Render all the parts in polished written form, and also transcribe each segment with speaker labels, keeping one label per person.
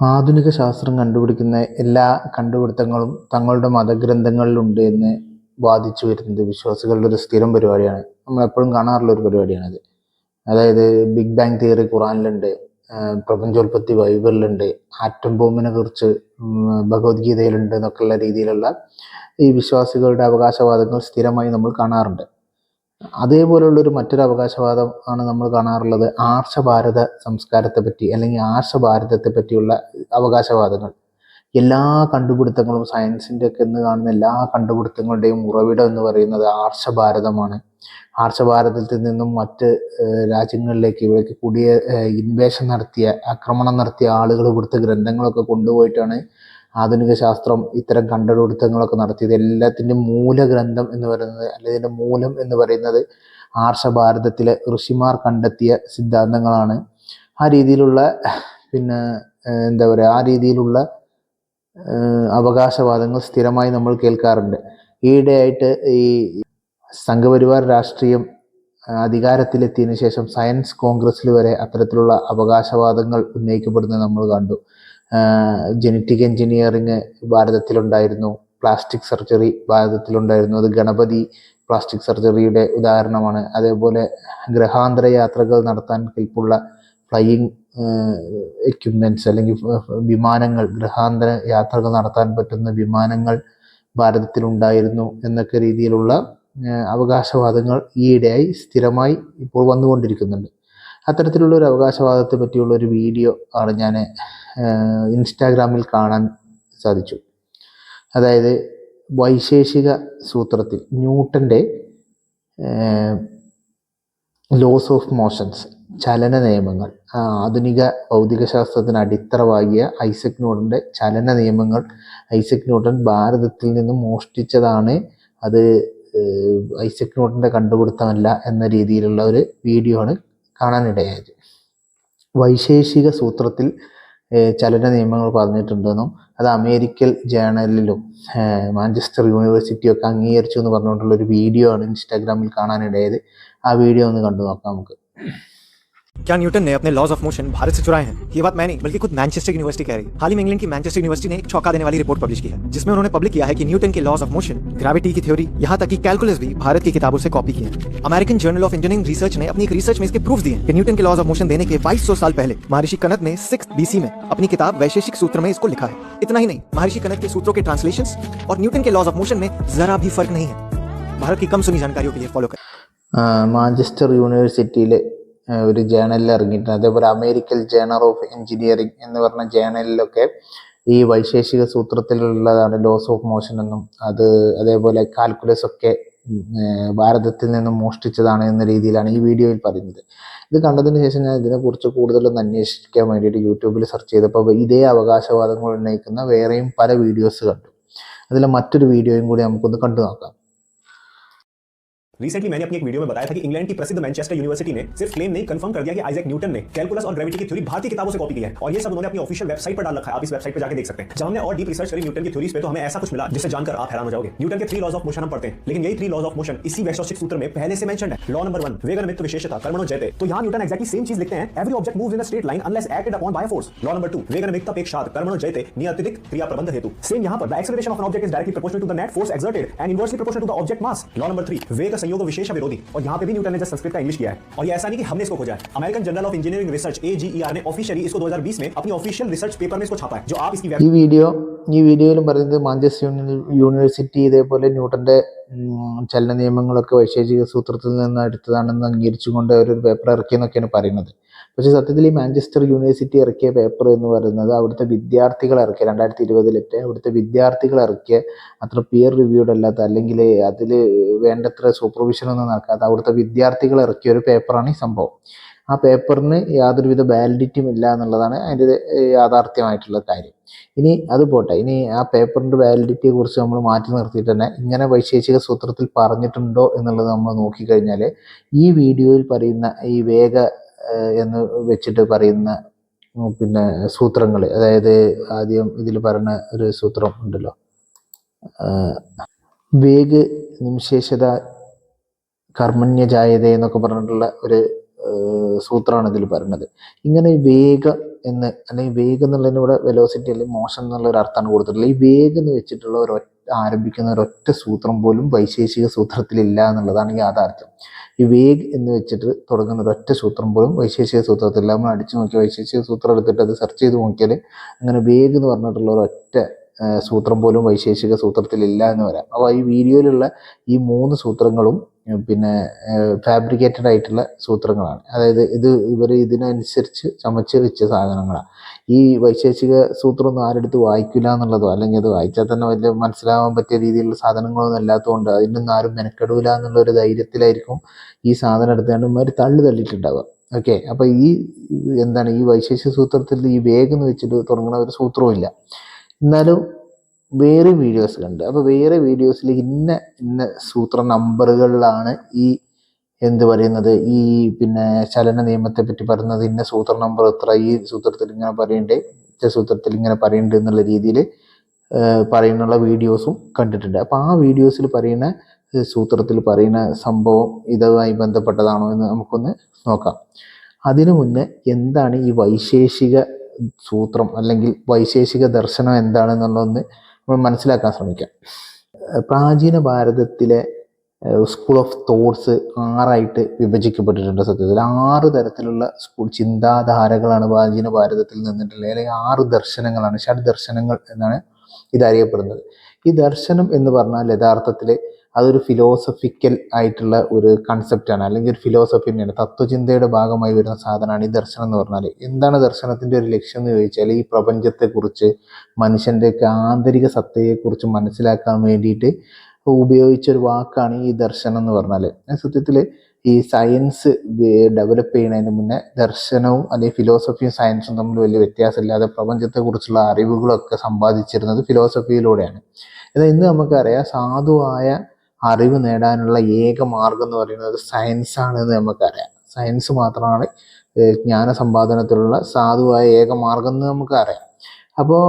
Speaker 1: ആധുനിക ശാസ്ത്രം കണ്ടുപിടിക്കുന്ന എല്ലാ കണ്ടുപിടുത്തങ്ങളും തങ്ങളുടെ മതഗ്രന്ഥങ്ങളിലുണ്ട് എന്ന് വാദിച്ചു വരുന്നത് വിശ്വാസികളുടെ ഒരു സ്ഥിരം പരിപാടിയാണ്. നമ്മൾ എപ്പോഴും കാണാറുള്ള ഒരു പരിപാടിയാണത്. അതായത് ബിഗ് ബാങ് തിയറി ഖുറാനിലുണ്ട്, പ്രപഞ്ചോൽപത്തി ബൈബിളിലുണ്ട്, ആറ്റം ബോംബിനെ കുറിച്ച് ഭഗവത്ഗീതയിലുണ്ട് എന്നൊക്കെയുള്ള രീതിയിലുള്ള ഈ വിശ്വാസികളുടെ അവകാശവാദങ്ങൾ സ്ഥിരമായി നമ്മൾ കാണാറുണ്ട്. അതേപോലുള്ളൊരു മറ്റൊരു അവകാശവാദം ആണ് നമ്മൾ കാണാറുള്ളത് ആർഷഭാരത സംസ്കാരത്തെ പറ്റി അല്ലെങ്കിൽ ആർഷഭാരതത്തെ പറ്റിയുള്ള അവകാശവാദങ്ങൾ. എല്ലാ കണ്ടുപിടുത്തങ്ങളും സയൻസിൻ്റെ ഒക്കെ ഇന്ന് കാണുന്ന എല്ലാ കണ്ടുപിടുത്തങ്ങളുടെയും ഉറവിടം എന്ന് പറയുന്നത് ആർഷഭാരതമാണ്. ആർഷഭാരതത്തിൽ നിന്നും മറ്റ് രാജ്യങ്ങളിലേക്ക് ഇവിടേക്ക് ഇൻവേഷൻ നടത്തിയ ആക്രമണം നടത്തിയ ആളുകൾ കൊടുത്ത ഗ്രന്ഥങ്ങളൊക്കെ കൊണ്ടുപോയിട്ടാണ് ആധുനിക ശാസ്ത്രം ഇത്തരം കണ്ടുപിടുത്തങ്ങളൊക്കെ നടത്തിയത്. എല്ലാത്തിൻ്റെ മൂലഗ്രന്ഥം എന്ന് പറയുന്നത് അല്ലെങ്കിൽ ഇതിൻ്റെ മൂലം എന്ന് പറയുന്നത് ആർഷഭാരതത്തിലെ ഋഷിമാർ കണ്ടെത്തിയ സിദ്ധാന്തങ്ങളാണ്. ആ രീതിയിലുള്ള എന്താ പറയുക, ആ രീതിയിലുള്ള അവകാശവാദങ്ങൾ സ്ഥിരമായി നമ്മൾ കേൾക്കാറുണ്ട്. ഈയിടെയായിട്ട് ഈ സംഘപരിവാർ രാഷ്ട്രീയം അധികാരത്തിലെത്തിയതിനു ശേഷം സയൻസ് കോൺഗ്രസ്സിൽ വരെ അത്തരത്തിലുള്ള അവകാശവാദങ്ങൾ ഉന്നയിക്കപ്പെടുന്നത് നമ്മൾ കണ്ടു. ജനറ്റിക് എഞ്ചിനീയറിങ് ഭാരതത്തിലുണ്ടായിരുന്നു, പ്ലാസ്റ്റിക് സർജറി ഭാരതത്തിലുണ്ടായിരുന്നു. അത് ഗണപതി പ്ലാസ്റ്റിക് സർജറിയുടെ ഉദാഹരണമാണ്. അതേപോലെ ഗ്രഹാന്തര യാത്രകൾ നടത്താൻ കെൽപ്പുള്ള ഫ്ലൈയിങ് എക്യുപ്മെൻറ്റ്സ് അല്ലെങ്കിൽ വിമാനങ്ങൾ, ഗ്രഹാന്തര യാത്രകൾ നടത്താൻ പറ്റുന്ന വിമാനങ്ങൾ ഭാരതത്തിലുണ്ടായിരുന്നു എന്നൊക്കെ രീതിയിലുള്ള അവകാശവാദങ്ങൾ ഈയിടെയായി സ്ഥിരമായി ഇപ്പോൾ വന്നുകൊണ്ടിരിക്കുന്നുണ്ട്. അത്തരത്തിലുള്ള ഒരു അവകാശവാദത്തെ പറ്റിയുള്ള ഒരു വീഡിയോ ആണ് ഞാൻ ഇൻസ്റ്റാഗ്രാമിൽ കാണാൻ സാധിച്ചു. അതായത് വൈശേഷിക സൂത്രത്തിൽ ന്യൂട്ടൻ്റെ ലോസ് ഓഫ് മോഷൻസ്, ചലന നിയമങ്ങൾ, ആധുനിക ഭൗതികശാസ്ത്രത്തിന് അടിത്തറവാകിയ ഐസക് ന്യൂട്ടൻ്റെ ചലന നിയമങ്ങൾ ഐസക് ന്യൂട്ടൻ ഭാരതത്തിൽ നിന്നും മോഷ്ടിച്ചതാണ്, അത് ഐസക് ന്യൂട്ടൻ്റെ കണ്ടുപിടുത്തമല്ല എന്ന രീതിയിലുള്ള ഒരു വീഡിയോ ആണ് കാണാനിടയായത്. വൈശേഷിക സൂത്രത്തിൽ ചലന നിയമങ്ങൾ പറഞ്ഞിട്ടുണ്ടെന്നും അത് അമേരിക്കൻ ജേണലിലും മാഞ്ചസ്റ്റർ യൂണിവേഴ്സിറ്റിയൊക്കെ അംഗീകരിച്ചു എന്ന് പറഞ്ഞുകൊണ്ടുള്ള ഒരു വീഡിയോ ആണ് ഇൻസ്റ്റാഗ്രാമിൽ കാണാനിടയായത്. ആ വീഡിയോ ഒന്ന് കണ്ടു നോക്കാം നമുക്ക്.
Speaker 2: क्या न्यूटन ने अपने लॉज ऑफ मोशन भारत से चुराए हैं? ये बात मैं नहीं बल्कि खुद मैनचेस्टर यूनिवर्सिटी कह रही है। हाल ही में इंग्लैंड की मैनचेस्टर यूनिवर्सिटी ने एक चौंका देने वाली रिपोर्ट पब्लिश की है, जिसमें उन्होंने पब्लिक किया है कि न्यूटन के लॉज ऑफ मोशन, ग्रेविटी की थ्योरी, यहाँ तक कि कैलकुलस भी भारत की किताबों से कॉपी किए हैं। American journal of engineering research ने अपनी एक रिसर्च में इसके प्रूफ दिए कि न्यूटन के लॉज ऑफ मोशन देने के 2200 साल पहले महर्षि कनद ने 6th BC में अपनी किताब वैशेषिक सूत्र में इसको लिखा है। इतना ही नहीं, महर्षि कनद के सूत्रों के ट्रांसलेशंस और न्यूटन के लॉज ऑफ मोशन में जरा भी फर्क नहीं है। भारत की कम सुनी जानकारियों के लिए फॉलो करें।
Speaker 1: മാഞ്ചസ്റ്റർ യൂണിവേഴ്സിറ്റിയിലെ ഒരു ജേണലിൽ ഇറങ്ങിയിട്ടുണ്ട്. അതേപോലെ അമേരിക്കൻ ജേണൽ ഓഫ് എഞ്ചിനീയറിംഗ് എന്ന് പറഞ്ഞ ജേണലിലൊക്കെ ഈ വൈശേഷിക സൂത്രത്തിലുള്ളതാണ് ലോസ് ഓഫ് മോഷൻ എന്നും അതേപോലെ കാൽക്കുലസ് ഒക്കെ ഭാരതത്തിൽ നിന്നും മോഷ്ടിച്ചതാണ് എന്ന രീതിയിലാണ് ഈ വീഡിയോയിൽ പറയുന്നത്. ഇത് കണ്ടതിന് ശേഷം ഞാൻ ഇതിനെക്കുറിച്ച് കൂടുതലൊന്ന് അന്വേഷിക്കാൻ വേണ്ടിയിട്ട് യൂട്യൂബിൽ സെർച്ച് ചെയ്തപ്പോൾ ഇതേ അവകാശവാദങ്ങൾ ഉന്നയിക്കുന്ന വേറെയും പല വീഡിയോസ് കണ്ടു. അതിലെ മറ്റൊരു വീഡിയോയും കൂടി നമുക്കൊന്ന് കണ്ടു നോക്കാം.
Speaker 3: रिसेंटली मैंने अपनी एक वीडियो में बताया था कि इंग्लैंड की प्रसिद्ध मैनचेस्टर यूनिवर्सिटी ने सिर्फ क्लेम नहीं कंफर्म कर दिया कि आइजैक न्यूटन ने कैलकुलस और ग्रेविटी की थ्योरी भारतीय किताबों से कॉपी की है, और ये सब उन्होंने अपनी ऑफिशियल वेबसाइट पर डाल रखा है। आप इस वेबसाइट पर जाकर देख सकते हैं। जब हमने और डीप रिसर्च करी न्यूटन की थ्योरीज पे तो हमें ऐसा कुछ मिला जिसे जानकर आप हैरान हो जाओगे। न्यूटन के 3 लॉज ऑफ मोशन हम पढ़ते हैं, लेकिन यही 3 लॉज ऑफ मोशन इसी वैशेषिक सूत्र में पहले से मेंशन्ड है। लॉ नंबर 1, वेगनमित्व विशेषता कर्मणो जयते। तो यहाँ न्यूटन एक्जैक्टली सेम चीज लिखते हैं, every object moves in a straight line unless acted upon by force. Law number 2, वेगनमित्वापेक्षात् कर्मणो जयते नियतिरिक्त क्रिया प्रबंध हेतु। सेम यहाँ पर the acceleration of an object is directly proportional to the net force exerted and inversely proportional to the object mass. Law number 3, वेग संयोग विशेष विरोधी। और यहाँ पे भी न्यूटन ने संस्कृत का इंग्लिश किया है, और ये ऐसा नहीं कि हमने इसको खोजा है। American journal of engineering research AJER ने ऑफिशियली इसको 2020 में अपनी ऑफिशियल रिसर्च पेपर में इसको छापा है, जो आप इसकी
Speaker 1: ഈ വീഡിയോയിലും പറയുന്നത് മാഞ്ചസ്റ്റർ യൂണിവേഴ്സിറ്റി ഇതേപോലെ ന്യൂട്ടന്റെ ചലന നിയമങ്ങളൊക്കെ വൈശേഷിക സൂത്രത്തിൽ നിന്ന് എടുത്തതാണെന്ന് അംഗീകരിച്ചുകൊണ്ട് ഒരു പേപ്പർ ഇറക്കിയെന്നൊക്കെയാണ് പറയുന്നത്. പക്ഷേ സത്യത്തിൽ ഈ മാഞ്ചസ്റ്റർ യൂണിവേഴ്സിറ്റി ഇറക്കിയ പേപ്പർ എന്ന് പറയുന്നത് അവിടുത്തെ വിദ്യാർത്ഥികൾ ഇറക്കിയ 2020 അവിടുത്തെ വിദ്യാർത്ഥികൾ ഇറക്കിയ അത്ര പിയർ റിവ്യൂഡ് അല്ലാത്ത, അല്ലെങ്കിൽ അതിൽ വേണ്ടത്ര സൂപ്പർവിഷനൊന്നും നടക്കാത്ത അവിടുത്തെ വിദ്യാർത്ഥികൾ ഇറക്കിയ ഒരു പേപ്പറാണ് ഈ സംഭവം. ആ പേപ്പറിന് യാതൊരുവിധ വാലിഡിറ്റിയും ഇല്ല എന്നുള്ളതാണ് അതിൻ്റെ യാഥാർത്ഥ്യമായിട്ടുള്ള കാര്യം. ഇനി അത് പോട്ടെ, ഇനി ആ പേപ്പറിൻ്റെ വാലിഡിറ്റിയെ കുറിച്ച് നമ്മൾ മാറ്റി നിർത്തിയിട്ട് തന്നെ ഇങ്ങനെ വൈശേഷിക സൂത്രത്തിൽ പറഞ്ഞിട്ടുണ്ടോ എന്നുള്ളത് നമ്മൾ നോക്കിക്കഴിഞ്ഞാൽ ഈ വീഡിയോയിൽ പറയുന്ന ഈ വേഗ എന്ന് വെച്ചിട്ട് പറയുന്ന സൂത്രങ്ങൾ, അതായത് ആദ്യം ഇതിൽ പറയുന്ന ഒരു സൂത്രം ഉണ്ടല്ലോ, വേഗ് നിംശേഷത കർമ്മണ്യജായത എന്നൊക്കെ പറഞ്ഞിട്ടുള്ള ഒരു സൂത്രമാണ് ഇതിൽ പറയുന്നത്. ഇങ്ങനെ വേഗ എന്ന് അല്ലെങ്കിൽ വേഗം എന്നുള്ളതിന് ഇവിടെ വെലോസിറ്റി അല്ലെങ്കിൽ മോഷൻ എന്നുള്ള ഒരു അർത്ഥമാണ് കൊടുത്തിട്ടുള്ളത്. ഈ വേഗം എന്ന് വെച്ചിട്ടുള്ള ആരംഭിക്കുന്ന ഒരൊറ്റ സൂത്രം പോലും വൈശേഷിക സൂത്രത്തിലില്ല എന്നുള്ളതാണ് യാഥാർത്ഥ്യം. ഈ വേഗ് എന്ന് വെച്ചിട്ട് തുടങ്ങുന്ന ഒരൊറ്റ സൂത്രം പോലും വൈശേഷിക സൂത്രത്തിലില്ല. നമ്മൾ അടിച്ചു നോക്കിയ വൈശേഷിക സൂത്രം എടുത്തിട്ട് അത് സെർച്ച് ചെയ്ത് നോക്കിയാൽ അങ്ങനെ വേഗ് എന്ന് പറഞ്ഞിട്ടുള്ള ഒരൊറ്റ സൂത്രം പോലും വൈശേഷിക സൂത്രത്തിലില്ല എന്ന് വരാം. അപ്പോൾ ഈ വീഡിയോയിലുള്ള ഈ 3 സൂത്രങ്ങളും പിന്നെ ഫാബ്രിക്കേറ്റഡ് ആയിട്ടുള്ള സൂത്രങ്ങളാണ്. അതായത് ഇവർ ഇതിനനുസരിച്ച് ചമച്ച് വെച്ച സാധനങ്ങളാണ്. ഈ വൈശേഷിക സൂത്രമൊന്നും ആരെടുത്ത് വായിക്കില്ല എന്നുള്ളതോ അല്ലെങ്കിൽ അത് വായിച്ചാൽ തന്നെ വലിയ മനസ്സിലാവാൻ പറ്റിയ രീതിയിലുള്ള സാധനങ്ങളൊന്നും അല്ലാത്തതുകൊണ്ട് അതിനൊന്നും ആരും മെനക്കെടൂല എന്നുള്ള ഒരു ധൈര്യത്തിലായിരിക്കും ഈ സാധനം എടുത്തുകൊണ്ട് ഇവർ തള്ളിയിട്ടുണ്ടാവുക. ഓക്കെ, അപ്പോൾ ഈ വൈശേഷിക സൂത്രത്തിൽ ഈ വേഗം എന്ന് വെച്ചിട്ട് തുടങ്ങുന്ന ഒരു സൂത്രവും ഇല്ല. എന്നാലും വേറെ വീഡിയോസ് കണ്ട്, അപ്പോൾ വേറെ വീഡിയോസിൽ ഇന്ന സൂത്ര നമ്പറുകളിലാണ് ഈ പറയുന്നത്, ഈ പിന്നെ ചലന നിയമത്തെ പറ്റി പറയുന്നത് ഇന്ന സൂത്ര നമ്പർ എത്ര, ഈ സൂത്രത്തിൽ ഇങ്ങനെ പറയണ്ടേ, സൂത്രത്തിൽ ഇങ്ങനെ പറയണ്ട് എന്നുള്ള രീതിയിൽ പറയുന്നുള്ള വീഡിയോസും കണ്ടിട്ടുണ്ട്. അപ്പോൾ ആ വീഡിയോസിൽ പറയുന്ന സൂത്രത്തിൽ പറയുന്ന സംഭവം ഇതുമായി ബന്ധപ്പെട്ടതാണോ എന്ന് നമുക്കൊന്ന് നോക്കാം. അതിനു മുന്നേ എന്താണ് ഈ വൈശേഷിക സൂത്രം അല്ലെങ്കിൽ വൈശേഷിക ദർശനം എന്താണെന്നുള്ളതൊന്ന് നമ്മൾ മനസ്സിലാക്കാൻ ശ്രമിക്കാം. പ്രാചീന ഭാരതത്തിലെ സ്കൂൾ ഓഫ് തോട്ട്സ് 6ആയിട്ട് വിഭജിക്കപ്പെട്ടിട്ടുണ്ട്. സത്യത്തിൽ 6 തരത്തിലുള്ള ചിന്താധാരകളാണ് പ്രാചീന ഭാരതത്തിൽ നിന്നിട്ടുള്ളത്. അല്ലെങ്കിൽ 6 ദർശനങ്ങളാണ്, ഷഡ്ദർശനങ്ങൾ എന്നാണ് ഇതറിയപ്പെടുന്നത്. ഈ ദർശനം എന്ന് പറഞ്ഞാൽ യഥാർത്ഥത്തിൽ അതൊരു ഫിലോസഫിക്കൽ ആയിട്ടുള്ള ഒരു കൺസെപ്റ്റാണ്, അല്ലെങ്കിൽ ഒരു ഫിലോസഫി തന്നെയാണ്, തത്വചിന്തയുടെ ഭാഗമായി വരുന്ന സാധനമാണ് ഈ ദർശനം എന്ന് പറഞ്ഞാൽ. എന്താണ് ദർശനത്തിൻ്റെ ഒരു ലക്ഷ്യം എന്ന് ചോദിച്ചാൽ ഈ പ്രപഞ്ചത്തെക്കുറിച്ച്, മനുഷ്യൻ്റെയൊക്കെ ആന്തരിക സത്തയെക്കുറിച്ച് മനസ്സിലാക്കാൻ വേണ്ടിയിട്ട് ഉപയോഗിച്ചൊരു വാക്കാണ് ഈ ദർശനം എന്ന് പറഞ്ഞാൽ. സത്യത്തിൽ ഈ സയൻസ് ഡെവലപ്പ് ചെയ്യുന്നതിന് മുന്നേ ദർശനവും അല്ലെങ്കിൽ ഫിലോസഫിയും സയൻസും തമ്മിൽ വലിയ വ്യത്യാസമില്ലാതെ പ്രപഞ്ചത്തെക്കുറിച്ചുള്ള അറിവുകളൊക്കെ സമ്പാദിച്ചിരുന്നത് ഫിലോസഫിയിലൂടെയാണ്. എന്നാൽ ഇന്ന് നമുക്കറിയാം സാധുവായ അറിവ് നേടാനുള്ള ഏക മാർഗം എന്ന് പറയുന്നത് സയൻസ് ആണെന്ന് നമുക്കറിയാം. സയൻസ് മാത്രമാണ് ജ്ഞാന സമ്പാദനത്തിലുള്ള സാധുവായ ഏക മാർഗം എന്ന് നമുക്കറിയാം. അപ്പോൾ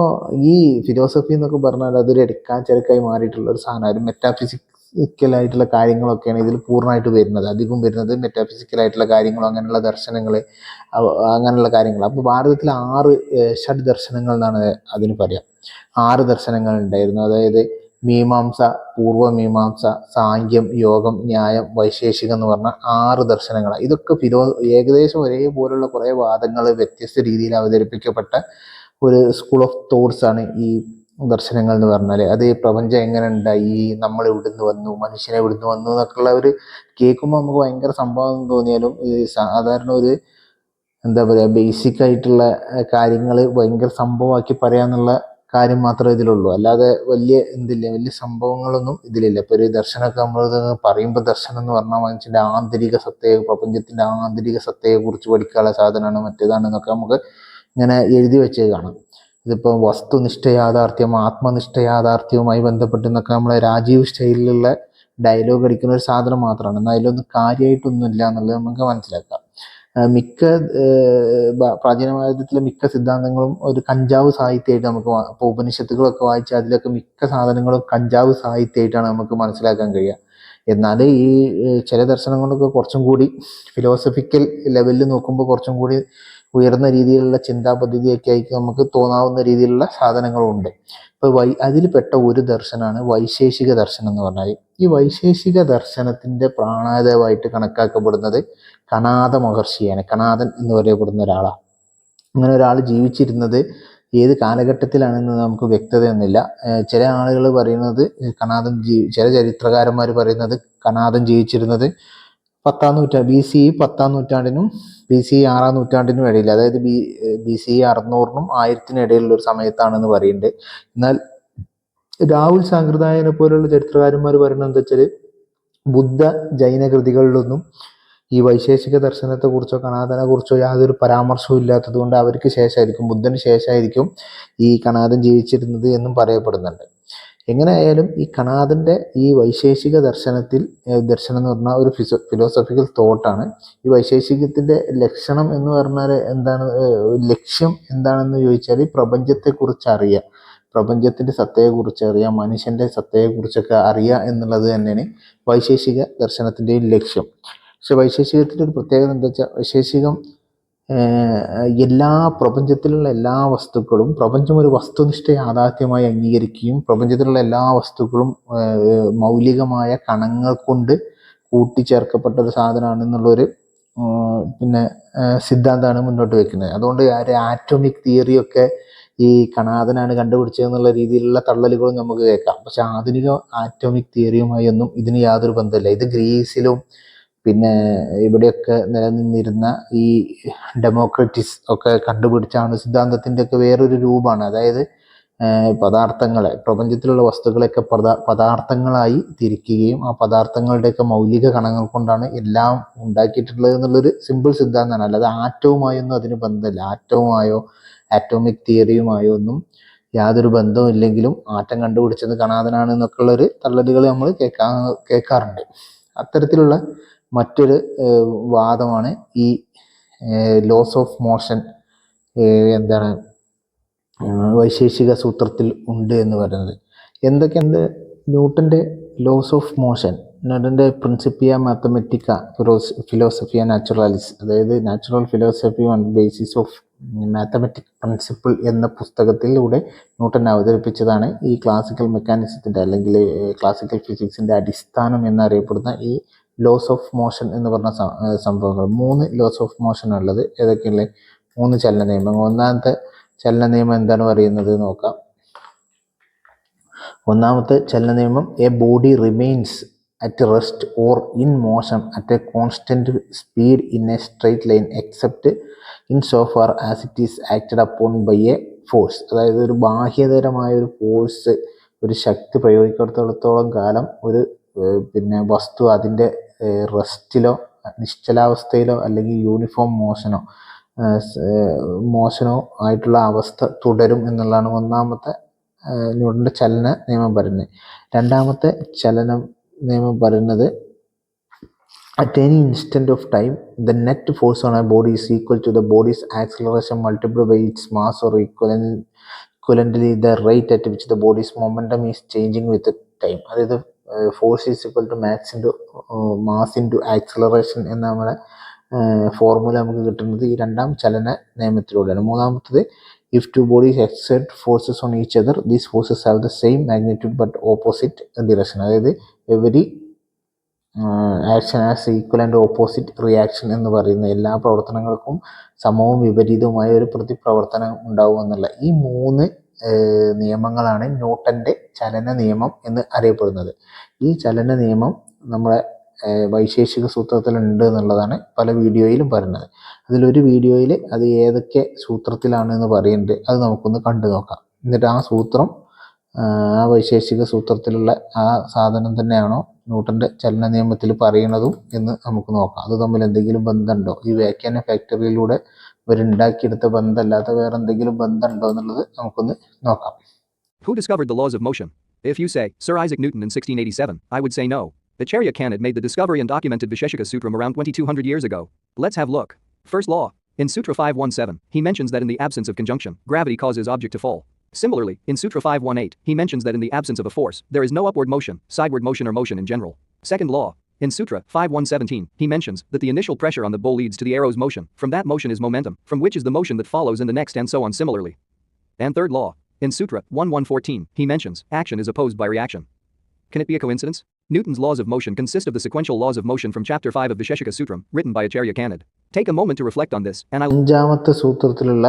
Speaker 1: ഈ ഫിലോസഫി എന്നൊക്കെ പറഞ്ഞാൽ അതൊരു എടുക്കാച്ചരക്കായി മാറിയിട്ടുള്ള ഒരു സാധനം, ഒരു മെറ്റാഫിസിക്കലായിട്ടുള്ള കാര്യങ്ങളൊക്കെയാണ് ഇതിൽ പൂർണ്ണമായിട്ട് വരുന്നത്. അധികം വരുന്നത് മെറ്റാഫിസിക്കലായിട്ടുള്ള കാര്യങ്ങളോ അങ്ങനെയുള്ള ദർശനങ്ങൾ, അങ്ങനെയുള്ള കാര്യങ്ങൾ. അപ്പോൾ ഭാരതത്തിൽ 6 ഷഡ് ദർശനങ്ങൾ എന്നാണ് അതിന് പറയാം. 6 ദർശനങ്ങൾ ഉണ്ടായിരുന്നു. അതായത് മീമാംസ, പൂർവ്വമീമാംസ, സാങ്ക്യം, യോഗം, ന്യായം, വൈശേഷികം എന്ന് പറഞ്ഞ 6 ദർശനങ്ങളാണ്. ഇതൊക്കെ ഏകദേശം ഒരേപോലുള്ള കുറേ വാദങ്ങൾ വ്യത്യസ്ത രീതിയിൽ അവതരിപ്പിക്കപ്പെട്ട ഒരു സ്കൂൾ ഓഫ് തോട്ട്സ് ആണ് ഈ ദർശനങ്ങൾ എന്ന് പറഞ്ഞാൽ. അത് പ്രപഞ്ചം എങ്ങനെ ഉണ്ടായി, നമ്മൾ ഇവിടുന്ന് വന്നു, മനുഷ്യനെ ഇവിടുന്ന് വന്നു എന്നൊക്കെയുള്ള ഒരു കേൾക്കുമ്പോൾ നമുക്ക് ഭയങ്കര സംഭവം തോന്നിയാലും സാധാരണ ഒരു ബേസിക് ആയിട്ടുള്ള കാര്യങ്ങൾ ഭയങ്കര സംഭവമാക്കി പറയാന്നുള്ള കാര്യം മാത്രമേ ഇതിലുള്ളൂ. അല്ലാതെ വലിയ സംഭവങ്ങളൊന്നും ഇതിലില്ല. ഇപ്പോൾ ഒരു ദർശനമൊക്കെ നമ്മൾ പറയുമ്പോൾ ദർശനം എന്ന് പറഞ്ഞാൽ മനുഷ്യൻ്റെ ആന്തരിക സത്തയെ, പ്രപഞ്ചത്തിൻ്റെ ആന്തരിക സത്തയെ കുറിച്ച് പഠിക്കാനുള്ള സാധനമാണ്, മറ്റേതാണെന്നൊക്കെ നമുക്ക് ഇങ്ങനെ എഴുതി വെച്ച് കാണാം. ഇതിപ്പോൾ വസ്തുനിഷ്ഠ യാഥാർത്ഥ്യം, ആത്മനിഷ്ഠ യാഥാർത്ഥ്യവുമായി ബന്ധപ്പെട്ടെന്നൊക്കെ നമ്മളെ രാജീവ് സ്റ്റൈലിലുള്ള ഡയലോഗ് അടിക്കുന്ന ഒരു സാധനം മാത്രമാണ്. എന്നാൽ അതിലൊന്നും കാര്യമായിട്ടൊന്നും ഇല്ല എന്നുള്ളത് നമുക്ക് മനസ്സിലാക്കാം. മിക്ക പ്രാചീന ഭാരതത്തിലെ മിക്ക സിദ്ധാന്തങ്ങളും ഒരു കഞ്ചാവ് സാഹിത്യമായിട്ട് നമുക്ക് ഇപ്പോൾ ഉപനിഷത്തുകളൊക്കെ വായിച്ചാൽ അതിലൊക്കെ മിക്ക സാധനങ്ങളും കഞ്ചാവ് സാഹിത്യമായിട്ടാണ് നമുക്ക് മനസ്സിലാക്കാൻ കഴിയുക. എന്നാൽ ഈ ചില ദർശനങ്ങളൊക്കെ കുറച്ചും കൂടി ഫിലോസഫിക്കൽ ലെവലിൽ നോക്കുമ്പോൾ കുറച്ചും കൂടി ഉയർന്ന രീതിയിലുള്ള ചിന്താ പദ്ധതിയൊക്കെ ആയിരിക്കും നമുക്ക് തോന്നാവുന്ന രീതിയിലുള്ള സാധനങ്ങളുണ്ട്. ഇപ്പോൾ അതിൽപ്പെട്ട ഒരു ദർശനമാണ് വൈശേഷിക ദർശനം എന്ന് പറഞ്ഞാൽ. ഈ വൈശേഷിക ദർശനത്തിൻ്റെ പ്രാണാദേവായിട്ട് കണക്കാക്കപ്പെടുന്നത് കനാദ മഹർഷിയാണ്. കനാദൻ എന്ന് പറയപ്പെടുന്ന ഒരാളാണ്. അങ്ങനെ ഒരാൾ ജീവിച്ചിരുന്നത് ഏത് കാലഘട്ടത്തിലാണെന്ന് നമുക്ക് വ്യക്തതയൊന്നുമില്ല. ചില ആളുകൾ പറയുന്നത് ചില ചരിത്രകാരന്മാർ പറയുന്നത് കനാദൻ ജീവിച്ചിരുന്നത് 10-ാം നൂറ്റാണ്ട് BCE 10-ാം നൂറ്റാണ്ടിനും BCE 6-ാം നൂറ്റാണ്ടിനും ഇടയിൽ, അതായത് BCE 600-നും 1000-നും ഇടയിലുള്ള ഒരു സമയത്താണെന്ന് പറയുന്നുണ്ട്. എന്നാൽ രാഹുൽ സാങ്കൃതായനെ പോലുള്ള ചരിത്രകാരന്മാർ പറയുന്നത് എന്താ വെച്ചാൽ ബുദ്ധ ജൈന കൃതികളിലൊന്നും ഈ വൈശേഷിക ദർശനത്തെക്കുറിച്ചോ കനാദനെ കുറിച്ചോ യാതൊരു പരാമർശവും ഇല്ലാത്തത് കൊണ്ട് അവർക്ക് ശേഷമായിരിക്കും, ബുദ്ധന് ശേഷമായിരിക്കും ഈ കനാദൻ ജീവിച്ചിരുന്നത് എന്നും പറയപ്പെടുന്നുണ്ട്. എങ്ങനെയായാലും ഈ കനാദൻ്റെ ഈ വൈശേഷിക ദർശനം എന്ന് പറഞ്ഞാൽ ഒരു ഫിലോസഫിക്കൽ തോട്ടാണ്. ഈ വൈശേഷികത്തിൻ്റെ ലക്ഷണം എന്ന് പറഞ്ഞാൽ എന്താണ്, ലക്ഷ്യം എന്താണെന്ന് ചോദിച്ചാൽ പ്രപഞ്ചത്തെക്കുറിച്ച് അറിയുക, പ്രപഞ്ചത്തിൻ്റെ സത്തയെക്കുറിച്ച് അറിയാം, മനുഷ്യൻ്റെ സത്തയെക്കുറിച്ചൊക്കെ അറിയുക എന്നുള്ളത് തന്നെയാണ് വൈശേഷിക ദർശനത്തിൻ്റെ ലക്ഷ്യം. പക്ഷെ വൈശേഷികത്തിൻ്റെ ഒരു പ്രത്യേകത എന്താ വെച്ചാൽ വൈശേഷികം എല്ലാ പ്രപഞ്ചത്തിലുള്ള എല്ലാ വസ്തുക്കളും പ്രപഞ്ചം ഒരു വസ്തുനിഷ്ഠ യാഥാർത്ഥ്യമായി അംഗീകരിക്കുകയും പ്രപഞ്ചത്തിലുള്ള എല്ലാ വസ്തുക്കളും മൗലികമായ കണങ്ങൾ കൊണ്ട് കൂട്ടിച്ചേർക്കപ്പെട്ട ഒരു സാധനമാണെന്നുള്ളൊരു പിന്നെ സിദ്ധാന്തമാണ് മുന്നോട്ട് വെക്കുന്നത്. അതുകൊണ്ട് ഒരു ആറ്റോമിക് തിയറിയൊക്കെ ഈ കണാദനാണ് കണ്ടുപിടിച്ചതെന്നുള്ള രീതിയിലുള്ള തള്ളലുകളും നമുക്ക് കേൾക്കാം. പക്ഷെ ആധുനിക ആറ്റോമിക് തിയറിയുമായി ഒന്നും ഇതിന് യാതൊരു ബന്ധമില്ല. ഇത് ഗ്രീസിലും പിന്നെ ഇവിടെയൊക്കെ നിലനിന്നിരുന്ന ഈ ഡെമോക്രറ്റിസ് ഒക്കെ കണ്ടുപിടിച്ചാണ് സിദ്ധാന്തത്തിൻ്റെ ഒക്കെ വേറൊരു രൂപമാണ്. അതായത് പദാർത്ഥങ്ങളെ പ്രപഞ്ചത്തിലുള്ള വസ്തുക്കളെയൊക്കെ പദാർത്ഥങ്ങളായി തിരിക്കുകയും ആ പദാർത്ഥങ്ങളുടെയൊക്കെ മൗലിക കണങ്ങൾ കൊണ്ടാണ് എല്ലാം ഉണ്ടാക്കിയിട്ടുള്ളത് എന്നുള്ളൊരു സിമ്പിൾ സിദ്ധാന്തമാണ്. അല്ലാതെ ആറ്റവുമായൊന്നും അതിന് ബന്ധമില്ല. ആറ്റവുമായോ ആറ്റോമിക് തിയറിയുമായോ ഒന്നും യാതൊരു ബന്ധവും ഇല്ലെങ്കിലും ആറ്റം കണ്ടുപിടിച്ചത് കണാദനാണ് എന്നൊക്കെയുള്ളൊരു തള്ളലുകൾ നമ്മൾ കേൾക്കാറുണ്ട്. അത്തരത്തിലുള്ള മറ്റൊരു വാദമാണ് ഈ ലോസ് ഓഫ് മോഷൻ എന്താണ് വൈശേഷിക സൂത്രത്തിൽ ഉണ്ട് എന്ന് പറയുന്നത്. എന്തൊക്കെയുണ്ട്? ന്യൂട്ടൻ്റെ ലോസ് ഓഫ് മോഷൻ, ന്യൂട്ടൻ്റെ പ്രിൻസിപ്പിയ മാത്തമെറ്റിക്ക ഫിലോസഫിയ നാച്ചുറാലിസ്, അതായത് natural philosophy on basis of mathematic principle എന്ന പുസ്തകത്തിലൂടെ ന്യൂട്ടൻ അവതരിപ്പിച്ചതാണ് ഈ ക്ലാസിക്കൽ മെക്കാനിസത്തിൻ്റെ അല്ലെങ്കിൽ ക്ലാസിക്കൽ ഫിസിക്സിൻ്റെ അടിസ്ഥാനം എന്നറിയപ്പെടുന്ന ഈ ലോസ് ഓഫ് മോഷൻ എന്ന് പറഞ്ഞ സംഭവങ്ങൾ. 3 ലോസ് ഓഫ് മോഷൻ ഉള്ളത്. ഏതൊക്കെയുള്ളത്? 3 ചലന നിയമങ്ങൾ. ഒന്നാമത്തെ ചലന നിയമം എന്താണ് പറയുന്നത് നോക്കാം. ഒന്നാമത്തെ ചലന നിയമം, a body remains at rest or in motion at a constant speed in a straight line except in so far as it is acted upon by a force. അതായത് ഒരു ബാഹ്യതരമായ ഒരു ഫോഴ്സ്, ഒരു ശക്തി പ്രയോഗിക്കുന്നിടത്തോളം കാലം ഒരു പിന്നെ വസ്തു അതിൻ്റെ റെസ്റ്റിലോ നിശ്ചലാവസ്ഥയിലോ അല്ലെങ്കിൽ യൂണിഫോം മോഷനോ ആയിട്ടുള്ള അവസ്ഥ തുടരും എന്നുള്ളതാണ് ഒന്നാമത്തെ ന്യൂട്ടൻ്റെ ചലന നിയമം പറയുന്നത്. രണ്ടാമത്തെ ചലന നിയമം പറയുന്നത്, at any instant of time the net force on a body is equal to the body's acceleration multiplied by its mass or equivalently the rate at which the body's momentum is changing with the time. അതായത് force is equal to mass into acceleration എന്ന നമ്മുടെ formula നമുക്ക് കിട്ടുന്നത് ഈ രണ്ടാം ചലന നിയമത്തിലൂടെയാണ്. മൂന്നാമത്തത്, if two bodies exert forces on each other, these forces have the same magnitude but opposite direction. അതായത് every action as equal and opposite reaction എന്ന് പറയുന്ന എല്ലാ പ്രവർത്തനങ്ങൾക്കും സമവും വിപരീതവുമായ ഒരു പ്രതിപ്രവർത്തനം ഉണ്ടാവും എന്നുള്ള ഈ 3 നിയമങ്ങളാണ് ന്യൂട്ടൻ്റെ ചലന നിയമം എന്ന് അറിയപ്പെടുന്നത്. ഈ ചലന നിയമം നമ്മളെ വൈശേഷിക സൂത്രത്തിലുണ്ട് എന്നുള്ളതാണ് പല വീഡിയോയിലും പറയുന്നത്. അതിലൊരു വീഡിയോയിൽ അത് ഏതൊക്കെ സൂത്രത്തിലാണെന്ന് പറയുന്നുണ്ട്. അത് നമുക്കൊന്ന് കണ്ടു നോക്കാം. എന്നിട്ട് ആ സൂത്രം ആ വൈശേഷിക സൂത്രത്തിലുള്ള ആ സാധനം തന്നെയാണോ ന്യൂട്ടൻ്റെ ചലന നിയമത്തിൽ പറയണതും എന്ന് നമുക്ക് നോക്കാം. അത് തമ്മിൽ എന്തെങ്കിലും ബന്ധമുണ്ടോ, ഈ വ്യാഖ്യാന ഫാക്ടറിയിലൂടെ ഇവരുണ്ടാക്കിയെടുത്ത ബന്ധമല്ലാത്ത വേറെ എന്തെങ്കിലും ബന്ധമുണ്ടോ എന്നുള്ളത് നമുക്കൊന്ന് നോക്കാം.
Speaker 4: Who discovered the laws of motion? If you say Sir Isaac Newton in 1687, I would say no. Acharya Kanad made the discovery and documented Visheshika Sutram around 2200 years ago. Let's have look. First law. In Sutra 517, he mentions that in the absence of conjunction, gravity causes object to fall. Similarly, in Sutra 518, he mentions that in the absence of a force, there is no upward motion, sideward motion or motion in general. Second law. In Sutra 5117, he mentions that the initial pressure on the bow leads to the arrow's motion. From that motion is momentum, from which is the motion that follows in the next and so on similarly. And third law. In Sutra 1114, he mentions action is opposed by reaction. Can it be a coincidence? Newton's laws of motion consist of the sequential laws of motion from chapter 5 of Visheshika Sutram, written by Acharya Kanad. Take a moment to reflect on this, and I
Speaker 1: അഞ്ചാമത്തെ സൂത്രത്തിലുള്ള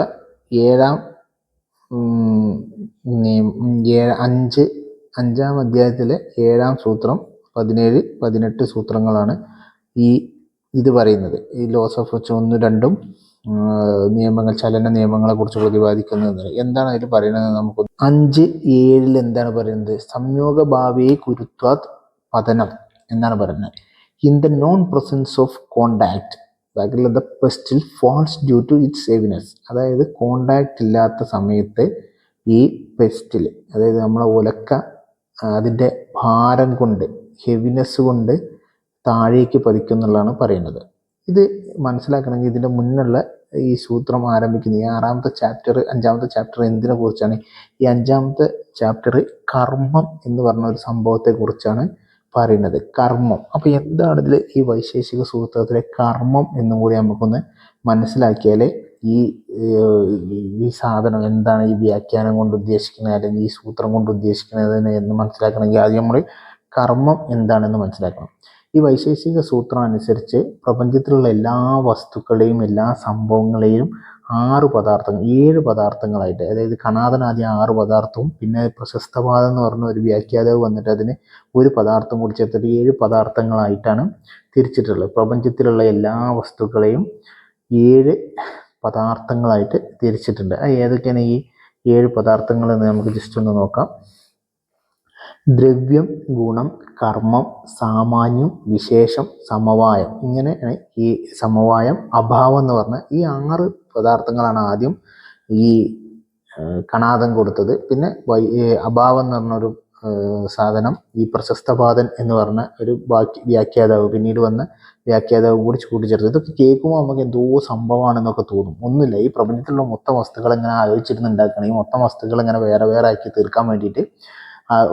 Speaker 1: അഞ്ചാം അധ്യായത്തിലെ 7ാം സൂത്രം 17, 18 സൂത്രങ്ങളാണ് ഇത് പറയുന്നത്. ഈ loss of motion 1, 2 നിയമങ്ങൾ, ചലന നിയമങ്ങളെ കുറിച്ച് പ്രതിപാദിക്കുന്നത്. എന്താണ് അതിൽ പറയുന്നത്? നമുക്ക് 5, 7 എന്താണ് പറയുന്നത്? സംയോഗഭാവേ കുരുത്വാത് പതനം എന്നാണ് പറയുന്നത്. In the non presence of contact ബാക്കിലുള്ള the pestle falls due to its heaviness. അതായത് കോണ്ടാക്ട് ഇല്ലാത്ത സമയത്ത് ഈ പെസ്റ്റിൽ, അതായത് നമ്മളെ ഉലക്ക അതിൻ്റെ ഭാരം കൊണ്ട്, ഹെവിനെസ് കൊണ്ട് താഴേക്ക് പതിക്കുന്നുള്ളതാണ് പറയുന്നത്. ഇത് മനസ്സിലാക്കണമെങ്കിൽ ഇതിൻ്റെ മുന്നുള്ള ഈ സൂത്രം ആരംഭിക്കുന്ന ഈ 6ാമത്തെ ചാപ്റ്റർ, 5ാമത്തെ ചാപ്റ്റർ എന്തിനെ കുറിച്ചാണ്? ഈ 5ാമത്തെ ചാപ്റ്റർ കർമ്മം എന്ന് പറഞ്ഞ ഒരു സംഭവത്തെക്കുറിച്ചാണ് പറയുന്നത് കർമ്മം. അപ്പോൾ എന്താണ് ഇതിൽ ഈ വൈശേഷിക സൂത്രത്തിലെ കർമ്മം എന്നും കൂടി നമുക്കൊന്ന് മനസ്സിലാക്കിയാൽ ഈ ഈ സാധനം എന്താണ് ഈ വ്യാഖ്യാനം കൊണ്ട് ഉദ്ദേശിക്കുന്നത് അല്ലെങ്കിൽ ഈ സൂത്രം കൊണ്ട് ഉദ്ദേശിക്കുന്നത് എന്ന് മനസ്സിലാക്കണമെങ്കിൽ ആദ്യം നമ്മൾ കർമ്മം എന്താണെന്ന് മനസ്സിലാക്കണം. ഈ വൈശേഷിക സൂത്രം അനുസരിച്ച് പ്രപഞ്ചത്തിലുള്ള എല്ലാ വസ്തുക്കളെയും എല്ലാ സംഭവങ്ങളെയും 7 പദാർത്ഥങ്ങളായിട്ട്, അതായത് കണാദൻ ആദ്യം 6 പദാർത്ഥവും പിന്നെ പ്രശസ്തവാദം എന്ന് പറഞ്ഞ ഒരു വ്യാഖ്യാതാവ് വന്നിട്ട് അതിന് ഒരു പദാർത്ഥം കൂടി ചേർത്തിട്ട് 7 പദാർത്ഥങ്ങളായിട്ടാണ് തിരിച്ചിട്ടുള്ളത്. പ്രപഞ്ചത്തിലുള്ള എല്ലാ വസ്തുക്കളെയും 7 പദാർത്ഥങ്ങളായിട്ട് തിരിച്ചിട്ടുണ്ട്. ഏതൊക്കെയാണ് ഈ 7 പദാർത്ഥങ്ങൾ എന്ന് നമുക്ക് ജസ്റ്റ് ഒന്ന് നോക്കാം. ദ്രവ്യം, ഗുണം, കർമ്മം, സാമാന്യം, വിശേഷം, സമവായം. ഇങ്ങനെയാണ് ഈ സമവായം, അഭാവം എന്ന് പറഞ്ഞ ഈ 6 പദാർത്ഥങ്ങളാണ് ആദ്യം ഈ കണാദൻ കൊടുത്തത്. പിന്നെ അഭാവം എന്ന് പറഞ്ഞൊരു സാധനം ഈ പ്രശസ്തപാദൻ എന്ന് പറഞ്ഞ ഒരു വ്യാഖ്യാതാവ്, പിന്നീട് വന്ന വ്യാഖ്യാതാവ് കൂടി കൂട്ടിച്ചേർത്ത്. ഇതൊക്കെ കേൾക്കുമ്പോൾ നമുക്ക് എന്തോ സംഭവമാണെന്നൊക്കെ തോന്നും. ഒന്നുമില്ല, ഈ പ്രപഞ്ചത്തിലുള്ള മൊത്തം വസ്തുക്കൾ ഇങ്ങനെ ആലോചിച്ചിരുന്ന് ഉണ്ടാക്കണം. ഈ മൊത്തം വസ്തുക്കൾ ഇങ്ങനെ വേറെ വേറെ ആക്കി തീർക്കാൻ വേണ്ടിയിട്ട്,